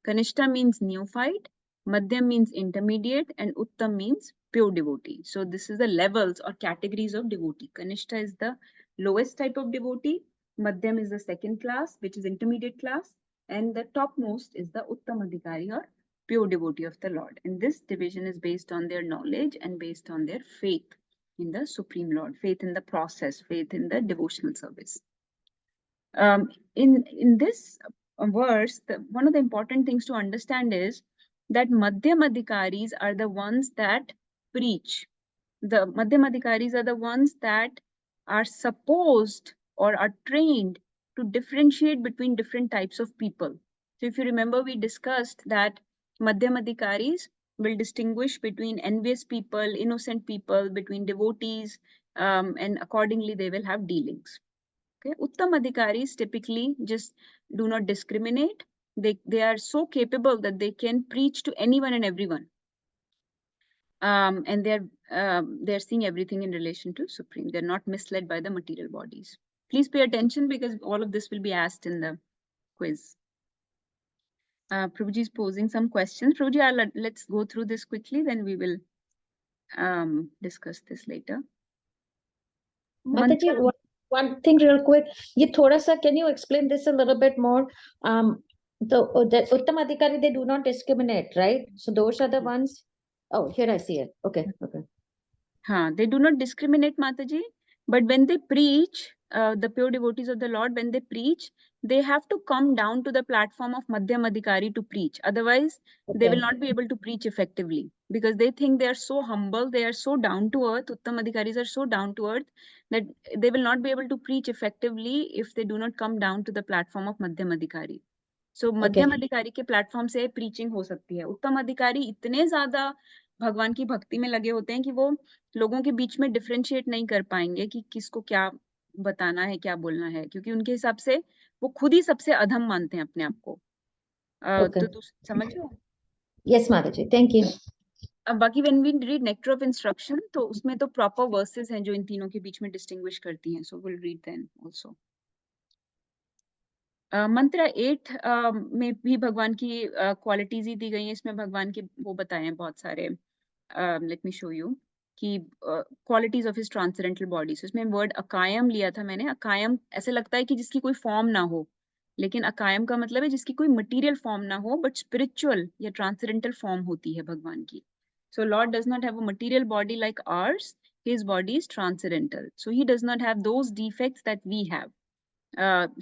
Kanishta means neophyte, Madhyam means intermediate, and Uttam means pure devotee. So this is the levels or categories of devotee. Kanishta is the lowest type of devotee, Madhyam is the second class, which is intermediate class, and the topmost is the Uttam Adhikari or pure devotee of the Lord. And this division is based on their knowledge and based on their faith in the Supreme Lord, faith in the process, faith in the devotional service. In this verse, one of the important things to understand is that Madhyam Adhikaris are the ones that preach. The Madhyam Adhikaris are the ones that are supposed or are trained to differentiate between different types of people. So if you remember, we discussed that Madhyam Adhikaris will distinguish between envious people, innocent people, between devotees, and accordingly they will have dealings. Okay, Uttam Adhikaris typically just do not discriminate. They are so capable that they can preach to anyone and everyone. And they're seeing everything in relation to Supreme. They're not misled by the material bodies. Please pay attention because all of this will be asked in the quiz. Prabhuji is posing some questions. Prabhuji, let's go through this quickly, then we will discuss this later. Mataji, one thing real quick. Ye thoda sa, can you explain this a little bit more? The Uttam Adhikari, they do not discriminate, right? So those are the ones. Oh, here I see it. Okay, okay. They do not discriminate, Mataji, but when they preach, the pure devotees of the Lord, when they preach, they have to come down to the platform of Madhyam Adhikari to preach. Otherwise, they will not be able to preach effectively because they think they are so humble, they are so down to earth. Uttam Adhikaris are so down to earth that they will not be able to preach effectively if they do not come down to the platform of Madhyam Adhikari. So Madhyam Adhikari के platform से preaching हो सकती है. उत्तम अधिकारी इतने ज़्यादा भगवान की भक्ति में लगे होते हैं कि वो लोगों के बीच में डिफरेंशिएट नहीं कर पाएंगे कि किसको क्या बताना है, क्या बोलना है, क्योंकि उनके हिसाब से वो खुद ही सबसे अधम मानते हैं अपने आप को. तो तू समझ लो. Yes, Mataji. Thank you. अब बाकी when we read Nectar of Instruction, तो उसमें तो proper verses हैं जो इन तीनों के बीच में distinguish करती हैं. So we'll read them also. मंत्र 8 में भी भगवान की क्वालिटीज ही दी गई हैं. इसमें भगवान के वो बताए हैं बहुत सारे. लेट मी शो यू कि qualities of his transcendental bodies. इसमें वर्ड अकायम लिया था मैंने. अकायम ऐसे लगता है कि जिसकी कोई फॉर्म ना हो, लेकिन अकायम का मतलब है जिसकी कोई मटेरियल फॉर्म ना हो बट स्पिरिचुअल या ट्रांसेंडेंटल फॉर्म होती है भगवान की. So Lord does not have a material body like ours. His body is transcendental, so he does not have those defects that we have.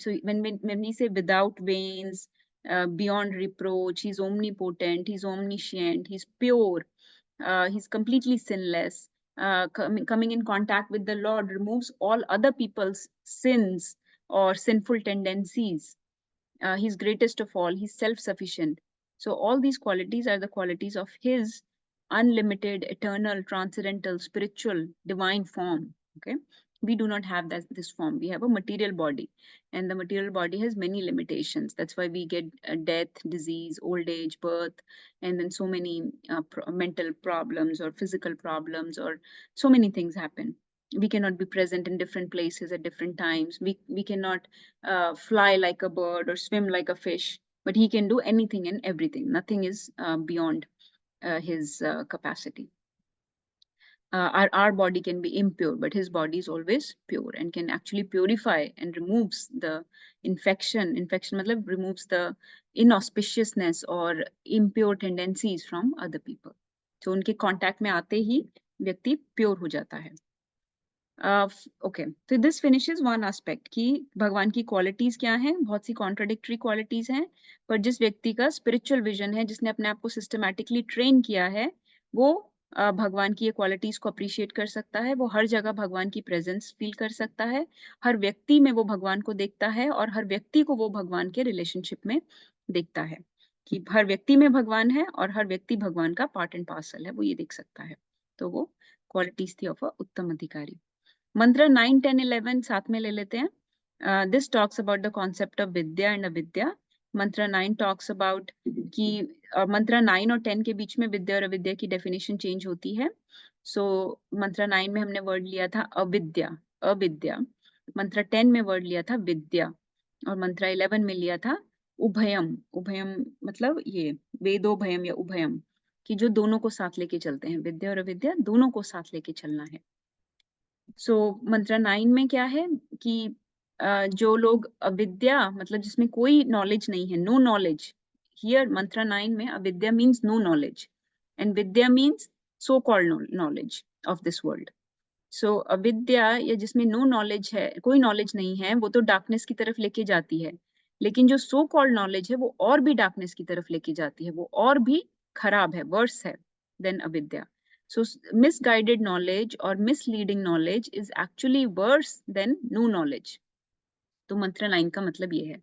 So when we say without veins, beyond reproach, he's omnipotent, he's omniscient, he's pure, he's completely sinless. Coming in contact with the Lord removes all other people's sins or sinful tendencies. He's greatest of all, he's self-sufficient. So all these qualities are the qualities of his unlimited, eternal, transcendental, spiritual, divine form. Okay, we do not have this form. We have a material body, and the material body has many limitations. That's why we get death, disease, old age, birth, and then so many mental problems or physical problems, or so many things happen. We cannot be present in different places at different times. We cannot fly like a bird or swim like a fish, but he can do anything and everything. Nothing is beyond his capacity. our body can be impure, but his body is always pure and can actually purify and removes the infection. Infection matlab removes the inauspiciousness or impure tendencies from other people. So उनके contact में आते ही व्यक्ति pure हो जाता है. Okay, तो this finishes one aspect कि भगवान की क्वालिटीज क्या हैं. बहुत सी कॉन्ट्राडिक्टरी क्वालिटीज हैं, पर जिस व्यक्ति का स्पिरिचुअल विजन है, जिसने अपने आप को सिस्टमैटिकली ट्रेन किया है, वो भगवान की ये क्वालिटीज को अप्रिशिएट कर सकता है. वो हर जगह भगवान की प्रेजेंस फील कर सकता है. हर व्यक्ति में वो भगवान को देखता है और हर व्यक्ति को वो भगवान के रिलेशनशिप में देखता है कि हर व्यक्ति में भगवान है और हर व्यक्ति भगवान का पार्ट एंड पार्सल है, वो ये देख सकता है. तो वो क्वालिटीज थी ऑफ अ उत्तम अधिकारी. मंत्र 9, 10, 11 साथ में ले लेते हैं. This talks about the concept of Vidya and अविद्या. मंत्र 9 टॉक्स अबाउट कि मंत्र 9 और 10 के बीच में विद्या और अविद्या की डेफिनेशन चेंज होती है. सो मंत्र 9 में हमने वर्ड लिया था अविद्या, अविद्या. मंत्र 10 में वर्ड लिया था विद्या और मंत्र 11 में लिया था उभयम. उभयम मतलब ये वेदोभयम या उभयम, कि जो दोनों को साथ लेके चलते हैं. विद्या और अविद्या दोनों को साथ लेके चलना है. सो मंत्र 9 में क्या है कि जो लोग अविद्या मतलब जिसमें कोई नॉलेज नहीं है, नो नॉलेज. हियर मंत्र 9 में अविद्या मीन्स नो नॉलेज एंड विद्या means so called knowledge of this world. So अविद्या या जिसमें नो नॉलेज है, कोई नॉलेज नहीं है, वो तो डार्कनेस की तरफ लेके जाती है. लेकिन जो सो कॉल्ड नॉलेज है वो और भी डार्कनेस की तरफ लेके जाती है, वो और भी खराब है, वर्स है देन अविद्या. So misguided knowledge or misleading knowledge is actually worse than no knowledge. तो मंत्र 9 का मतलब ये है.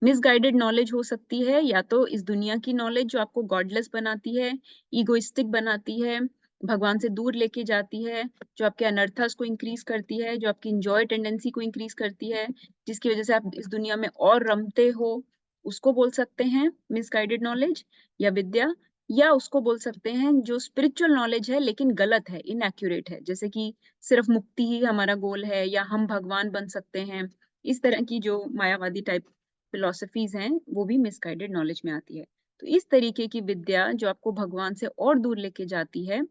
मिसगाइडेड नॉलेज हो सकती है या तो इस दुनिया की नॉलेज जो आपको गॉडलेस बनाती है, ईगोइस्टिक बनाती है, भगवान से दूर लेके जाती है, जो आपके अनर्थास को इंक्रीज करती है, जो आपकी इंजॉय टेंडेंसी को इंक्रीज करती है, जिसकी वजह से आप इस दुनिया में और रमते हो, उसको बोल सकते हैं मिसगाइडेड नॉलेज या विद्या. या उसको बोल सकते हैं जो स्पिरिचुअल नॉलेज है लेकिन गलत है, इनएक्यूरेट है, जैसे कि सिर्फ मुक्ति ही हमारा गोल है या हम भगवान बन सकते हैं. इस तरह की जो मायावादी टाइप फिलोसफीज हैं वो भी मिसगाइडेड नॉलेज में आती है. तो इस तरीके की विद्या जो आपको भगवान से और दूर लेके जाती है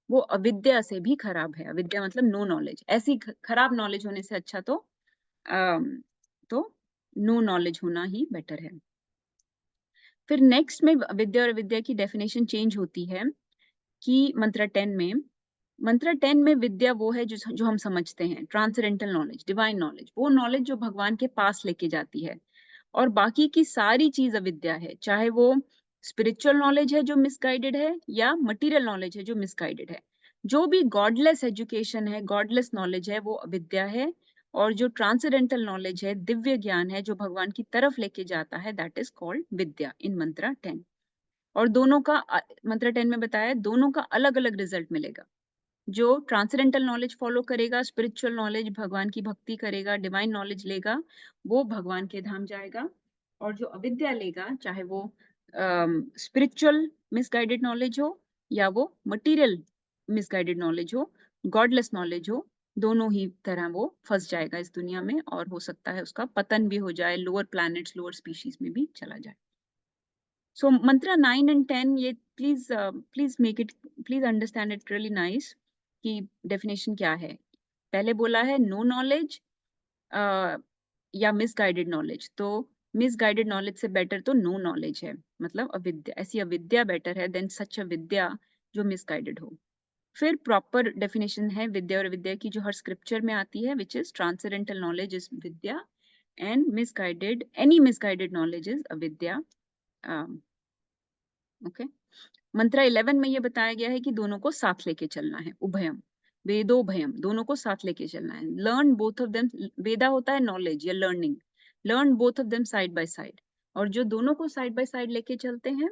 वो अविद्या से भी खराब है. अविद्या मतलब नो नॉलेज. ऐसी खराब नॉलेज होने से अच्छा तो नो नॉलेज होना ही बेटर है. फिर नेक्स्ट में विद्या और अविद्या की डेफिनेशन चेंज होती है कि मंत्र 10 में विद्या वो है जो हम समझते हैं, ट्रांसेंडेंटल नॉलेज, डिवाइन नॉलेज, वो नॉलेज जो भगवान के पास लेके जाती है. और बाकी की सारी चीज अविद्या है, चाहे वो स्पिरिचुअल नॉलेज है जो मिसगाइडेड है या मटेरियल नॉलेज है जो मिसगाइडेड है. जो भी गॉडलेस एजुकेशन है, गॉडलेस नॉलेज है, वो अविद्या है. और जो ट्रांसेंडेंटल नॉलेज है, दिव्य ज्ञान है जो भगवान की तरफ लेके जाता है, दैट इज कॉल्ड विद्या इन मंत्र 10. और दोनों का मंत्र 10 में बताया दोनों का अलग अलग रिजल्ट मिलेगा. जो ट्रांसेंडेंटल नॉलेज फॉलो करेगा, स्पिरिचुअल नॉलेज भगवान की भक्ति करेगा, डिवाइन नॉलेज लेगा, वो भगवान के धाम जाएगा. और जो अविद्या लेगा, चाहे वो स्पिरिचुअल मिसगाइडेड नॉलेज हो या वो मटेरियल मिसगाइडेड नॉलेज हो, गॉडलेस नॉलेज हो, दोनों ही तरह वो फंस जाएगा इस दुनिया में और हो सकता है उसका पतन भी हो जाए, लोअर प्लैनेट्स, लोअर स्पीशीज में भी चला जाए. सो मंत्र 9 and 10 ये please understand it really nice कि डेफिनेशन क्या है. पहले बोला है नो नॉलेज या मिसगाइडेड नॉलेज, तो मिसगाइडेड नॉलेज से बेटर तो नो नॉलेज है, मतलब अविद्या. ऐसी अविद्या बेटर है देन सच अ विद्या जो मिसगाइडेड हो. फिर प्रॉपर डेफिनेशन है विद्या और अविद्या की जो हर स्क्रिप्चर में आती है, which is transcendental knowledge is Vidya and any misguided knowledge is अविद्या. ओके. मंत्र 11 में ये बताया गया है कि दोनों को साथ लेके चलना है, उभयम, वेदोभयम, दोनों को साथ लेके चलना है. Learn both of them. वेदा होता है नॉलेज या learning. Learn both of them side by side. और जो दोनों को साइड बाय साइड लेके चलते हैं,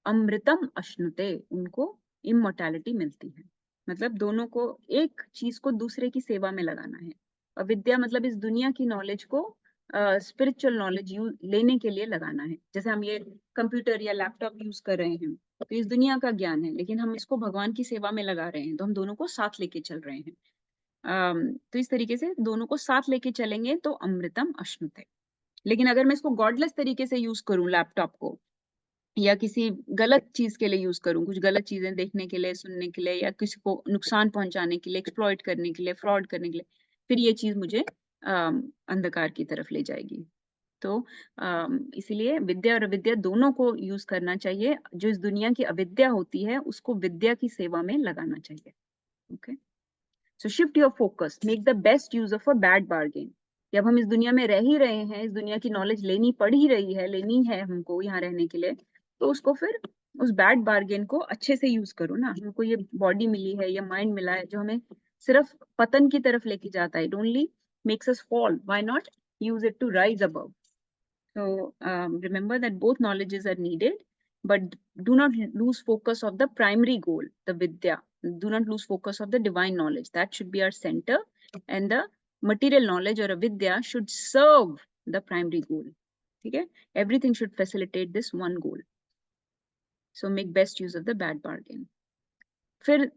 अमृतम अश्नुते, उनको इमोर्टैलिटी मिलती है. मतलब दोनों को, एक चीज को दूसरे की सेवा में लगाना है. अविद्या मतलब इस दुनिया की नॉलेज को स्पिरिचुअल नॉलेज लेने के लिए लगाना है. जैसे हम ये कंप्यूटर या लैपटॉप यूज कर रहे हैं तो इस दुनिया का ज्ञान है, लेकिन हम इसको भगवान की सेवा में लगा रहे हैं, तो हम दोनों को साथ लेके चल रहे हैं. तो इस तरीके से दोनों को साथ लेके चलेंगे तो अमृतम अश्नुते. लेकिन अगर मैं इसको गॉडलेस तरीके से यूज करूं लैपटॉप को, या किसी गलत चीज के लिए यूज करूं, कुछ गलत चीजें देखने के लिए, सुनने के लिए, या किसी को नुकसान पहुंचाने के लिए, एक्सप्लॉइट करने के लिए, फ्रॉड करने के लिए, फिर ये चीज मुझे अंधकार की तरफ ले जाएगी। तो इसीलिए विद्या और अविद्या दोनों को यूज करना चाहिए। जो इस दुनिया की अविद्या होती है उसको विद्या की सेवा में लगाना चाहिए। Okay, so shift your focus, make the best use of a bad bargain. जब हम इस दुनिया में रह ही रहे हैं, इस दुनिया की नॉलेज लेनी पड़ ही रही है, लेनी है हमको यहाँ रहने के लिए, तो उसको फिर उस बैड बार्गेन को अच्छे से यूज करो ना। हमको ये बॉडी मिली है, ये माइंड मिला है जो हमें सिर्फ पतन की तरफ लेके जाता है, it only makes us fall, why not use it to rise above. So remember that both knowledges are needed, but do not lose focus of the primary goal, the vidya. Do not lose focus of the divine knowledge. That should be our center, and the material knowledge or avidya should serve the primary goal. Okay? Everything should facilitate this one goal. So make best use of the bad bargain. फिर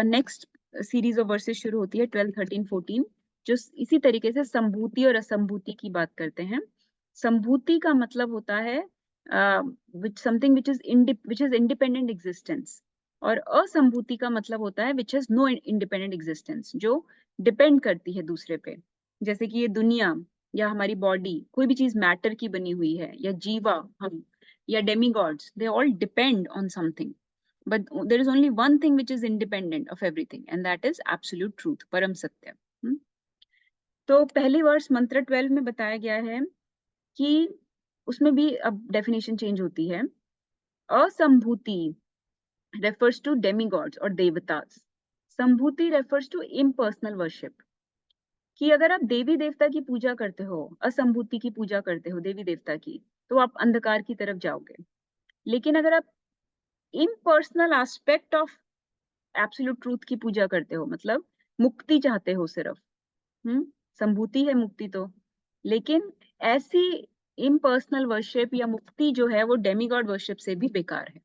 next series of verses शुरू होती है 12, 13, 14, जो इसी तरीके से संभूति और असंभूति की बात करते हैं। संभूति का मतलब होता है something which is independent existence, और असंभूति का मतलब होता है which has no independent existence, जो डिपेंड करती है दूसरे पे। जैसे कि ये दुनिया या हमारी बॉडी, कोई भी चीज मैटर की बनी हुई है, या जीवा हम, या demigods, they all depend on something, but there is only one thing which is independent of everything, and that is absolute truth, परम सत्य। तो पहली वर्ष मंत्र 12 में बताया गया है कि उसमें भी अब डेफिनेशन चेंज होती है। असंभूति refers to demigods और देवतास, संभूति refers to impersonal worship। कि अगर आप देवी देवता की पूजा करते हो, असंभूति की पूजा करते हो देवी देवता की, तो आप अंधकार की तरफ जाओगे। लेकिन अगर आप impersonal aspect of absolute truth की पूजा करते हो, मतलब मुक्ति चाहते हो सिर्फ, संभूति है मुक्ति तो, लेकिन ऐसी इम्पर्सनल वर्शिप या मुक्ति जो है वो डेमीगॉड वर्शिप से भी बेकार है,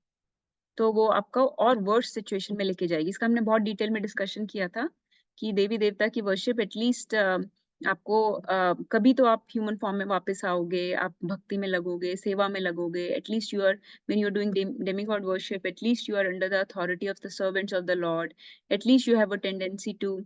तो वो आपको और वर्स्ट सिचुएशन में लेके जाएगी। इसका हमने बहुत डिटेल में डिस्कशन किया था कि देवी देवता की वर्शिप एटलीस्ट आपको कभी तो आप ह्यूमन फॉर्म में वापस आओगे, आप भक्ति में लगोगे, सेवा में लगोगे, at least you are when you are doing demigod worship, at least you are under the authority of the servants of the lord, at least you have a tendency to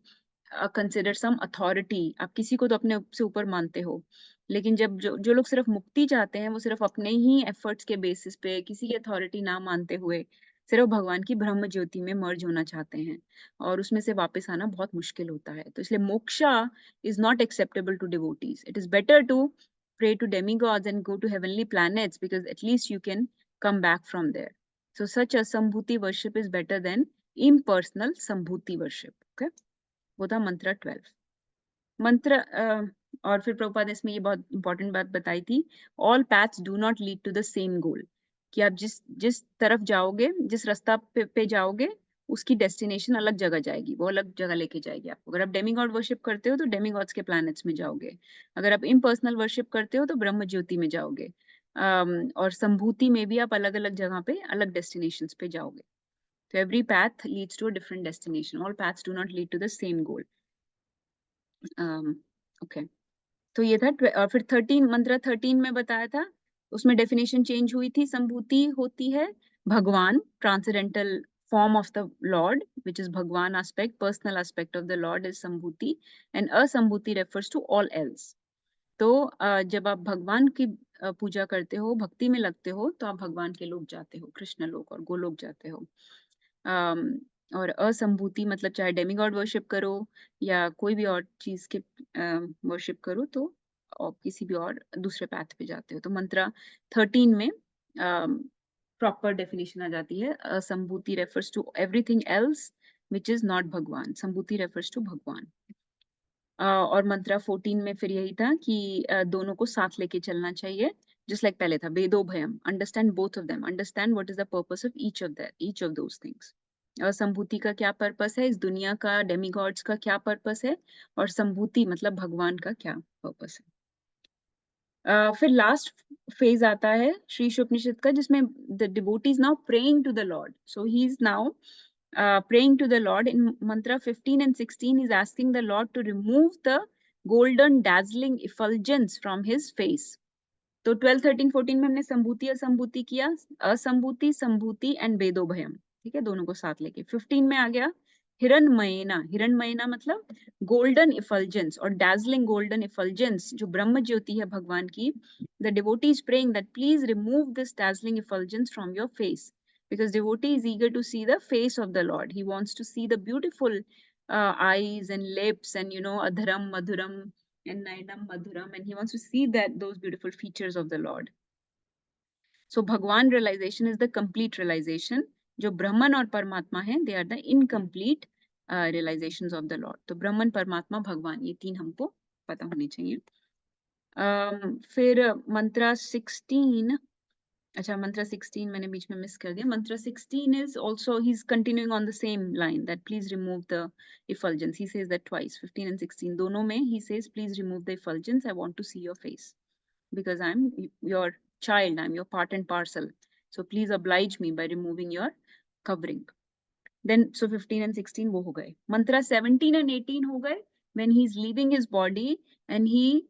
consider some authority, आप किसी को तो अपने से ऊपर मानते हो। लेकिन जब जो लोग सिर्फ मुक्ति चाहते हैं, वो सिर्फ अपने ही एफर्ट्स के बेसिस पे किसी की अथॉरिटी ना मानते हुए सिर्फ भगवान की ब्रह्म ज्योति में मर्ज होना चाहते हैं, और उसमें से वापस आना बहुत मुश्किल होता है। तो इसलिए moksha is not acceptable to devotees. It is better to pray to demigods and go to heavenly planets, because at least you can come back from there. So such a sambhuti worship is better than impersonal sambhuti worship. Okay, वो था मंत्र 12। मंत्र और फिर प्रभुपाद ने इसमें ये बहुत इंपॉर्टेंट बात बताई थी, all paths do not lead to the same goal, कि आप जिस तरफ जाओगे, जिस रास्ता पे जाओगे, उसकी डेस्टिनेशन अलग जगह जाएगी, वो अलग जगह लेके जाएगी आपको। अगर आप डेमीगॉड वर्शिप करते हो तो डेमीगॉड्स के प्लैनेट्स में जाओगे, अगर आप इम्पर्सनल वर्शिप करते हो तो ब्रह्म ज्योति में जाओगे, और संभूति में भी आप अलग अलग जगह पे अलग डेस्टिनेशंस पे जाओगे। तो every path leads to a different destination, all paths do not lead to the same goal. Okay, तो ये था और फिर 13 मंत्र 13 में बताया था, उसमें डेफिनेशन चेंज हुई थी। संभूति होती है भगवान, transcendental form of the Lord, which is Bhagwan aspect, personal aspect of the Lord is Sambhuti, and Asambhuti refers to all else. तो जब आप भगवान की पूजा करते हो, भक्ति में लगते हो, तो आप भगवान के लोक जाते हो, कृष्ण लोक और गोलोक जाते हो। और असंभूति मतलब चाहे डेमीगॉड वर्शिप करो या कोई भी और चीज के वर्शिप करो, तो और किसी भी और दूसरे पैथ पे जाते हो। तो मंत्र 13 में प्रॉपर डेफिनेशन आ जाती है। असंभूति refers to everything else which is not भगवान, संभूति रेफर्स टू भगवान। और मंत्र 14 में फिर यही था कि दोनों को साथ लेके चलना चाहिए, जस्ट लाइक पहले था वेदो भयम, understand both of them, understand what is the purpose of each of those things. संभूति का क्या पर्पस है, इस दुनिया का, डेमीगॉड्स का क्या पर्पस है, और संभूति मतलब भगवान का क्या पर्पस है। फिर लास्ट फेज आता है श्री उपनिषद का, जिसमें the devotee is now praying to the lord. So he is now praying to the Lord. In mantra 15 and 16 is asking the Lord to remove the golden dazzling effulgence from his face. तो 12, 13, 14 में हमने संभूति असंभूति किया, असंभूति, संभूति and वेदो भयम, ठीक है, दोनों को साथ लेके। 15 में आ गया हिरणमयेना। हिरणमयेना मतलब गोल्डन इफल्जेंस और dazzling golden effulgence, जो ब्रह्म ज्योति है भगवान की। The devotee is praying that please remove this dazzling effulgence from your face, because devotee is eager to see the face of the Lord. He wants to see the beautiful eyes and lips and, you know, adharam madhuram and nayanam madhuram, and he wants to see that those beautiful features of the Lord. So Bhagwan realization is the complete realization. जो ब्रह्मन और परमात्मा हैं, they are the incomplete realizations of the Lord. तो ब्रह्मन, परमात्मा, भगवान, ये तीन हमको पता होने चाहिए। फिर मंत्र 16, अच्छा मंत्र 16 मैंने बीच में मिस कर दिया। मंत्र 16 is also, he's continuing on the same line that please remove the effulgence. He says that twice, 15 and 16 दोनों में he says please remove the effulgence. I want to see your face because I'm your child, I'm your part and parcel. So please oblige me by removing your covering. Then so 15 and 16 वो हो गए। Mantra 17 and 18 हो गए when he's leaving his body, and he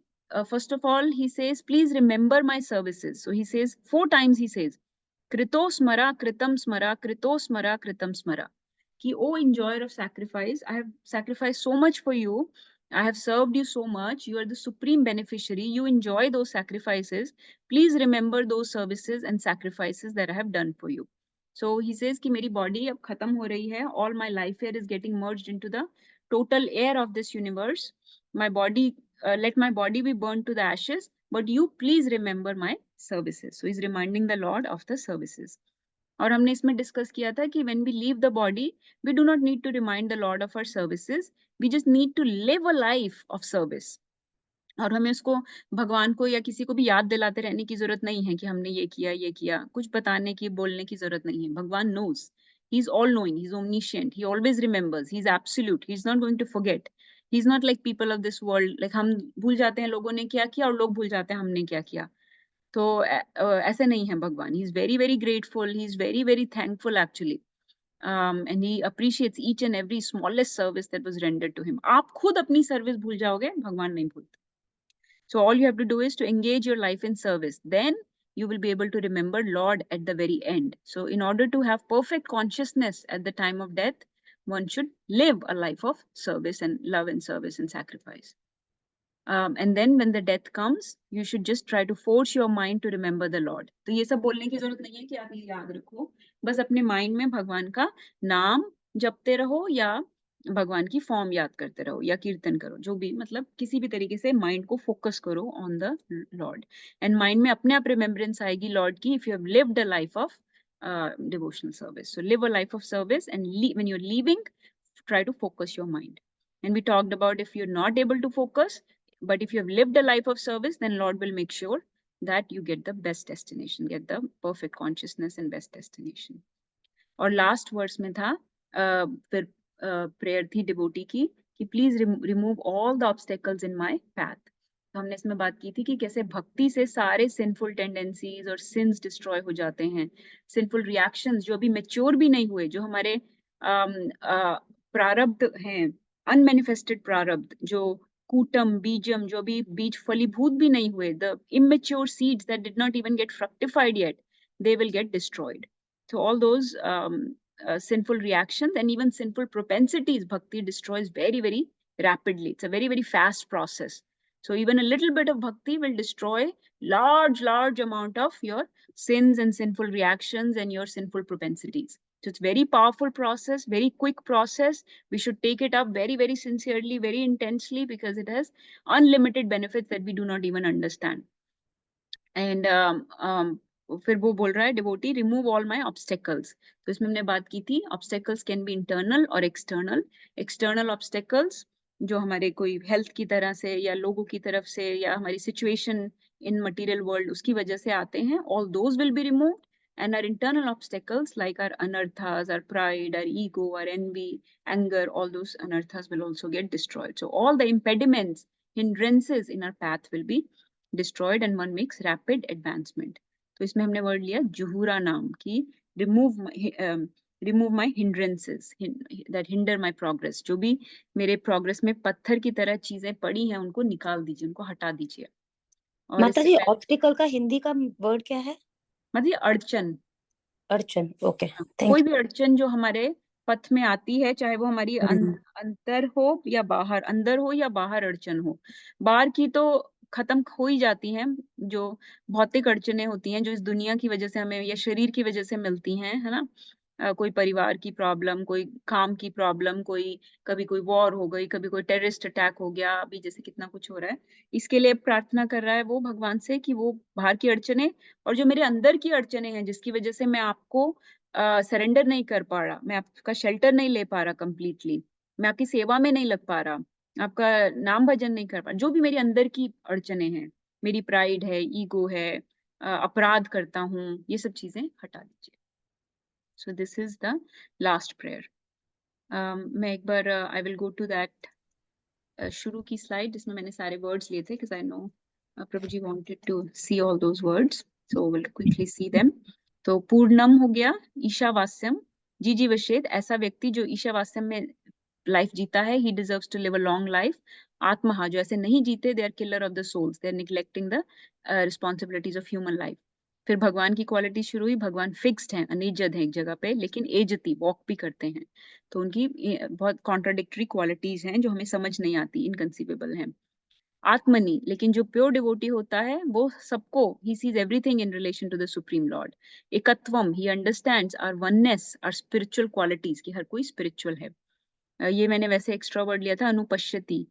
first of all he says please remember my services. So he says 4 times, he says krito smara kritam smara krito smara kritam smara, कि oh enjoyer of sacrifice, I have sacrificed so much for you, I have served you so much, you are the supreme beneficiary, you enjoy those sacrifices, please remember those services and sacrifices that I have done for you. So he says कि मेरी body अब खत्म हो रही है, all my life here is getting merged into the total air of this universe. My body, let my body be burned to the ashes, but you please remember my services. So he's reminding the Lord of the services. और हमने इसमें discuss किया था कि when we leave the body, we do not need to remind the Lord of our services. We just need to live a life of service. और हमें उसको, भगवान को या किसी को भी याद दिलाते रहने की जरूरत नहीं है कि हमने ये किया, कुछ बताने की, बोलने की जरूरत नहीं है। भगवान knows, he is all knowing, he is omniscient, he always remembers, he is absolute, he is not going to forget. He is not like people of this world, like हम भूल जाते हैं लोगों ने क्या किया और लोग भूल जाते हैं हमने क्या किया। तो ऐसे नहीं है भगवान। He is very very grateful, he is very very thankful actually, and he appreciates each and every smallest service that was rendered to him. आप खुद अपनी सर्विस भूल जाओगे, भगवान नहीं भूलते। So all you have to do is to engage your life in service. Then you will be able to remember Lord at the very end. So in order to have perfect consciousness at the time of death, one should live a life of service and love and service and sacrifice. And then when the death comes, you should just try to force your mind to remember the Lord. तो ये सब बोलने की जरूरत नहीं है कि आप ये याद रखो, बस अपने माइंड में भगवान का नाम जपते रहो या भगवान की फॉर्म याद करते रहो या कीर्तन करो, जो भी, मतलब किसी भी तरीके से माइंड को फोकस करो on the Lord, and mind में अपने आप रिमेम्बरेंस आएगी लॉर्ड की, if you have lived a life of devotional service. So live a life of service, and when you're leaving, try to focus your mind. And we talked about if you're not able to focus, but if you have lived a life of service, then Lord will make sure that you get the best destination, get the perfect consciousness and best destination. और last verse में था फिर prayer थी devotee की कि please remove all the obstacles in my path. तो हमने इसमें बात की थी कि कैसे भक्ति से सारे सिंफुल टेंडेंसीज और सिंस डिस्ट्रॉय हो जाते हैं, सिंफुल रिएक्शंस जो अभी मैच्योर भी नहीं हुए, जो हमारे प्रारब्ध हैं, अनमैनिफेस्टेड प्रारब्ध, जो कूटम बीजम, जो भी बीज फलीभूत भी नहीं हुए, the immature seeds that did not even get fructified yet, they will get destroyed. So all those sinful reactions and even sinful propensities, bhakti destroys very very rapidly. It's a very very fast process. So even a little bit of bhakti will destroy large amount of your sins and sinful reactions and your sinful propensities. So it's very powerful process, very quick process. We should take it up very very sincerely, very intensely, because it has unlimited benefits that we do not even understand. And फिर वो बोल रहा है devotee remove all my obstacles. तो इसमें हमने बात की थी ऑब्स्टेकल्स कैन बी इंटरनल और एक्सटर्नल। एक्सटर्नल ऑब्स्टेकल्स जो हमारे कोई हेल्थ की तरह से या लोगों की तरफ से या हमारी सिचुएशन इन मटेरियल वर्ल्ड उसकी वजह से आते हैं, all those will be removed, and our internal obstacles like our anarthas, our pride, our ego, our envy, anger, all those anarthas will also get destroyed. So all the impediments, hindrances in our path will be destroyed and one makes rapid advancement. तो इसमें हमने word लिया जुहूरा नाम की, remove my hindrances that hinder my progress. जो भी मेरे progress में पत्थर की तरह चीजें पड़ी हैं उनको निकाल दीजिए, उनको हटा दीजिए। और माता इससे जी पहले ऑब्स्टिकल का हिंदी का वर्ड क्या है? मतलब अड़चन, अड़चन। ओके, हाँ, थैंक कोई भी अड़चन जो हमारे पथ में आती है, चाहे वो हमारी यू। अंदर हो या बाहर, अंदर हो या बाहर अड़चन हो। बाहर की तो खत्म हो ही जाती हैं, जो भौतिक अड़चनें होती हैं जो इस दुनिया की वजह से हमें या शरीर की वजह से मिलती हैं, है ना। कोई परिवार की प्रॉब्लम, कोई काम की प्रॉब्लम, कोई कभी कोई वॉर हो गई, कभी कोई टेररिस्ट अटैक हो गया, अभी जैसे कितना कुछ हो रहा है। इसके लिए प्रार्थना कर रहा है वो भगवान से कि वो बाहर की अड़चनें और जो मेरे अंदर की अड़चनें हैं जिसकी वजह से मैं आपको सरेंडर नहीं कर पा रहा, मैं आपका शेल्टर नहीं ले पा रहा कंप्लीटली, मैं आपकी सेवा में नहीं लग पा रहा, आपका नाम भजन नहीं कर पा रहा, जो भी मेरी अंदर की अड़चनें हैं, मेरी प्राइड है, ईगो है, अपराध करता हूँ, ये सब चीजें हटा दीजिए। So this is the last prayer. मैं एक बार I will go to that शुरू की स्लाइड जिसमें मैंने सारे वर्ड्स लिए थे, because I know Prabhu ji wanted to see all those words, so we'll quickly see them. तो पूर्णम हो गया, ईशावास्यम, जीजी वशेद, ऐसा व्यक्ति जो ईशावास्यम में लाइफ जीता है, he deserves to live a long life. आत्महा, जो ऐसे नहीं जीते, they are killer of the souls, they are neglecting the responsibilities of human life. फिर भगवान की क्वालिटी शुरू हुई, भगवान फिक्स्ड हैं, अनिजद हैं एक जगह पे, लेकिन एजती, वॉक भी करते हैं। तो उनकी बहुत कॉन्ट्राडिक्टरी क्वालिटीज हैं जो हमें समझ नहीं आती, इनकंसीवेबल हैं। आत्मनि, लेकिन जो प्योर डिवोटी होता है वो सबको, he sees everything in relation to the supreme Lord. एकत्वम, he understands our oneness, our spiritual qualities, कि हर कोई स्पिरिचुअल है। ये मैंने वैसे एक्स्ट्रा वर्ड लिया था, अनुपश्यति।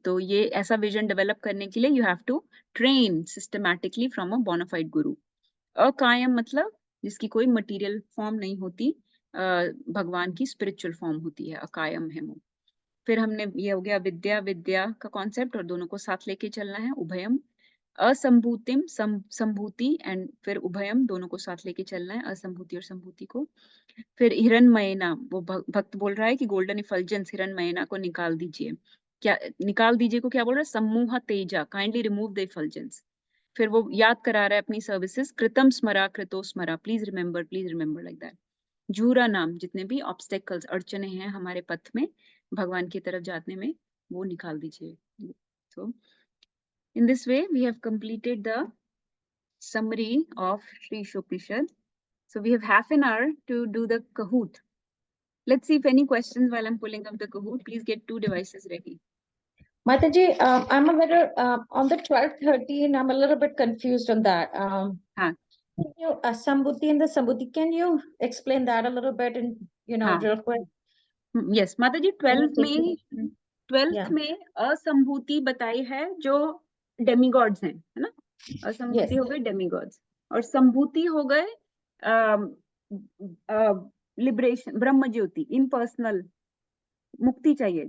तो ये ऐसा विजन डेवलप करने के लिए you have to train systematically from a bona fide guru. अकायम मतलब जिसकी कोई मटेरियल फॉर्म नहीं होती, भगवान की स्पिरिचुअल फॉर्म होती है, अकायम है वो। फिर हमने ये हो गया विद्या, विद्या का कॉन्सेप्ट, और दोनों को साथ लेके चलना है। उभयम, असंभूतिम, संभूति, एंड फिर उभयम, दोनों को साथ लेके चलना है, असंभूति और संभूति को। फिर हिरण्मयना, वो भक्त बोल रहा है कि गोल्डन इफल्जेंस हिरण्मयना को निकाल दीजिए। क्या निकाल दीजिए को क्या बोल रहा है? सम्मोह तेजा, काइंडली रिमूव द इफल्जेंस। फिर वो याद करा रहा है अपनी सर्विसेज, कृतम स्मरा, कृतो स्मरा, प्लीज रिमेंबर लाइक दैट। झूरा नाम, जितने भी ऑब्स्टेकल्स, अड़चने हैं हमारे पथ में भगवान की तरफ जाने में, वो निकाल दीजिए। So in this way we have completed the summary of Sri Shopnishad. So we have half an hour to do the Kahoot. Let's see if any questions while I'm pulling up the Kahoot. Please get 2 devices ready. Mataji, I'm a little on the 12:13. I'm a little bit confused on that. हाँ. Can you Sambhuti and the Sambhuti? Can you explain that a little bit and हाँ. real quick? Yes, माताजी 12th Yeah. में असंभूति बताई है जो demigods हैं, है ना। असंभूति Yes. हो गए डेमीगॉड्स, और संभूति हो गए लिबरेशन, ब्रह्म ज्योति, इनपर्सनल मुक्ति चाहिए।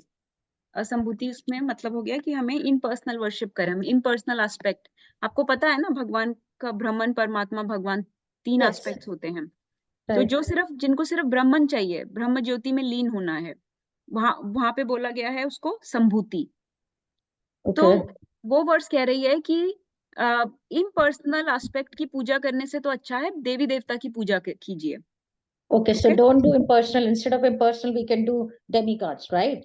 असंभूति उसमें मतलब हो गया कि हमें इनपर्सनल वर्शिप करें, हम इनपर्सनल एस्पेक्ट। आपको पता है ना, भगवान का ब्रह्मन, परमात्मा, भगवान 3 Yes. एस्पेक्ट्स होते हैं। तो Right. जो जिनको सिर्फ ब्रह्मन चाहिए, ब्रह्म ज्योति में लीन होना है, वहां पे बोला गया है उसको संभूति। तो Okay. वो वर्ड्स कह रही है कि इम्पर्सनल एस्पेक्ट की पूजा करने से तो अच्छा है देवी देवता की पूजा कीजिए। Okay. So don't do impersonal. Instead of impersonal, we can do demigods, right?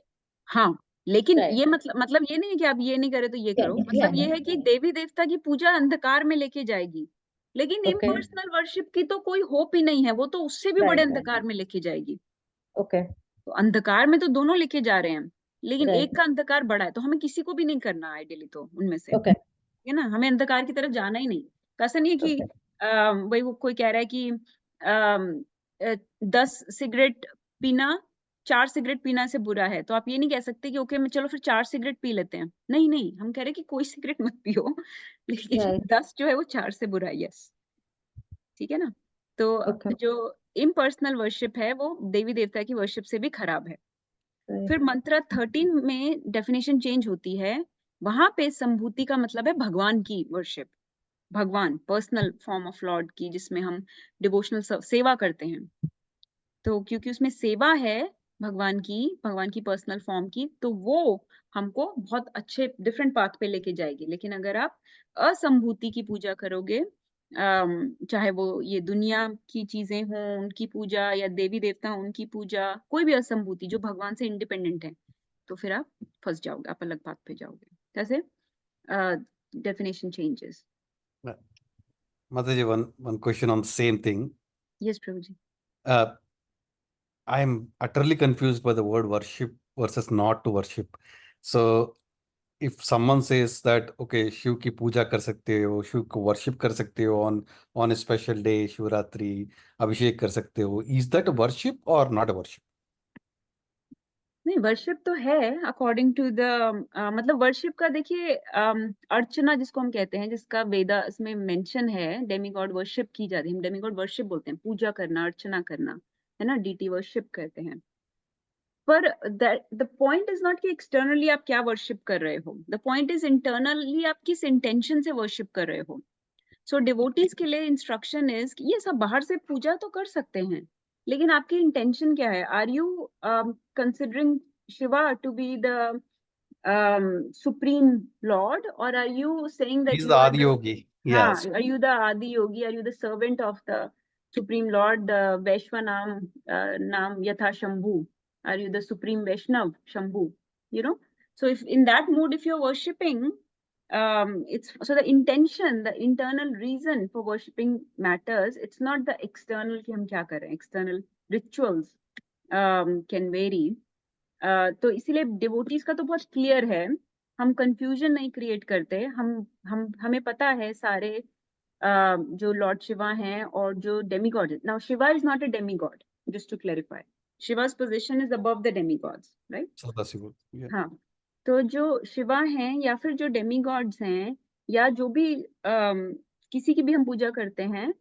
हाँ, लेकिन Right. ये मतलब ये नहीं है कि आप ये नहीं करे तो ये करो, Yeah. मतलब ये है कि देवी देवता की पूजा अंधकार में लेके जाएगी, लेकिन Okay. इम्पर्सनल वर्शिप की तो कोई होप ही नहीं है, वो तो उससे भी बड़े Right. अंधकार में लेके जाएगी। Okay. तो अंधकार में तो दोनों लेके जा रहे हैं, लेकिन Right. एक का अंधकार बड़ा है, तो हमें किसी को भी नहीं करना आइडियली तो उनमें से, Okay. है ना। हमें अंधकार की तरफ जाना ही नहीं। ऐसा नहीं है कि Okay. वही वो कोई कह रहा है कि 10 सिगरेट पीना, 4 सिगरेट पीना से बुरा है, तो आप ये नहीं कह सकते कि ओके मैं चलो फिर 4 सिगरेट पी लेते हैं। नहीं नहीं, हम कह रहे हैं कि कोई सिगरेट मत पियो, लेकिन Right. 10 जो है वो 4 से बुरा है। यस, ठीक है ना। तो Okay. जो इम्पर्सनल वर्शिप है वो देवी देवता की वर्शिप से भी खराब है। Right. फिर मंत्र 13 में डेफिनेशन चेंज होती है, वहां पे संभूति का मतलब है भगवान की वर्शिप, भगवान पर्सनल फॉर्म ऑफ लॉर्ड की, जिसमें हम डिवोशनल सेवा करते हैं। तो क्योंकि उसमें सेवा है भगवान की पर्सनल फॉर्म की, तो वो हमको बहुत अच्छे डिफरेंट पाथ पे लेके जाएगी। लेकिन अगर आप असंभूति की पूजा करोगे, चाहे वो ये दुनिया की चीजें हों उनकी पूजा, या देवी देवता हों उनकी पूजा, कोई भी असंभूति जो भगवान से इंडिपेंडेंट है, तो फिर आप फंस जाओगे, आप अलग पाथ पे जाओगे। कैसे? Definition changes. Mataji, one question on the same thing. Yes, Prabhuji. I'm utterly confused by the word worship versus not to worship. So if someone says that, okay, Shiva की पूजा कर सकते हो, शिव को worship कर सकते हो on a special day, Shivratri, अभिषेक कर सकते हो, is that a worship or not a worship? नहीं, वर्शिप तो है अकॉर्डिंग टू द मतलब वर्शिप का देखिए अर्चना जिसको हम कहते हैं, जिसका वेदा इसमें मेंशन है, डेमीगॉड वर्शिप की जाती है, हम डेमीगॉड वर्शिप बोलते हैं, पूजा करना, अर्चना करना, है ना, डीटी वर्शिप कहते हैं। पर द पॉइंट इज नॉट कि एक्सटर्नली आप क्या वर्शिप कर रहे हो, द पॉइंट इज इंटरनली आप किस इंटेंशन से वर्शिप कर रहे हो। सो डिवोटीज के लिए इंस्ट्रक्शन इज कि ये सब बाहर से पूजा तो कर सकते हैं, लेकिन आपकी इंटेंशन क्या है? Are you considering Shiva to be the supreme lord, or are you saying that He's you the are Adi the Yogi. Yes. are you the Adi Yogi? Are you the servant of the Supreme Lord, the Vaishwanam Nam Yatha Shambhu? Are you the Supreme Vaishnav Shambhu? You know, so if in that mood, if you're worshipping, it's so the intention, the internal reason for worshipping matters. It's not the external कि हम क्या कर रहे हैं. External rituals can vary. तो इसीलिए devotees का तो बहुत क्लियर है, हम कंफ्यूजन नहीं क्रिएट करते, हमें पता है सारे जो लॉर्ड शिवा हैं और जो डेमीगॉड है. Now Shiva is not a demigod, just to clarify, Shiva's position is above the demigods, right? Sadasiva. Yeah. हाँ, तो जो शिवा हैं या फिर जो डेमीगॉड्स हैं या जो भी किसी की भी हम पूजा करते हैं,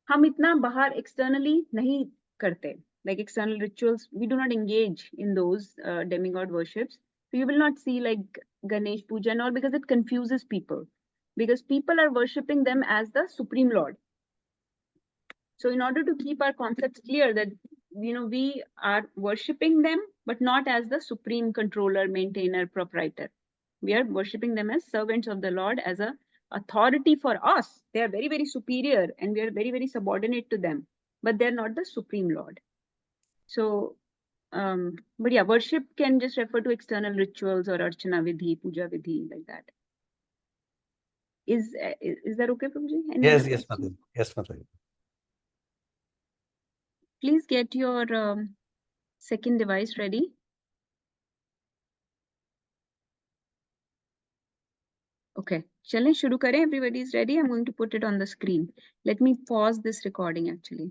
हम इतना बाहर एक्सटर्नली नहीं करते. Like external rituals, we do not engage in those demigod worships. So you will not see like Ganesh Puja and all, because it confuses people. Because people are worshipping them as the Supreme Lord. So in order to keep our concepts clear that, you know, we are worshipping them, but not as the supreme controller, maintainer, proprietor. We are worshipping them as servants of the Lord, as a authority for us. They are very, very superior and we are very, very subordinate to them, but they're not the Supreme Lord. So, but yeah, worship can just refer to external rituals or archana vidhi, puja vidhi, like that. Is that okay, Prabhuji? Any Yes, other yes, questions? Mataji. Yes, Mataji. Please get your second device ready. Okay, चलें शुरू करें. Everybody is ready. I'm going to put it on the screen. Let me pause this recording actually.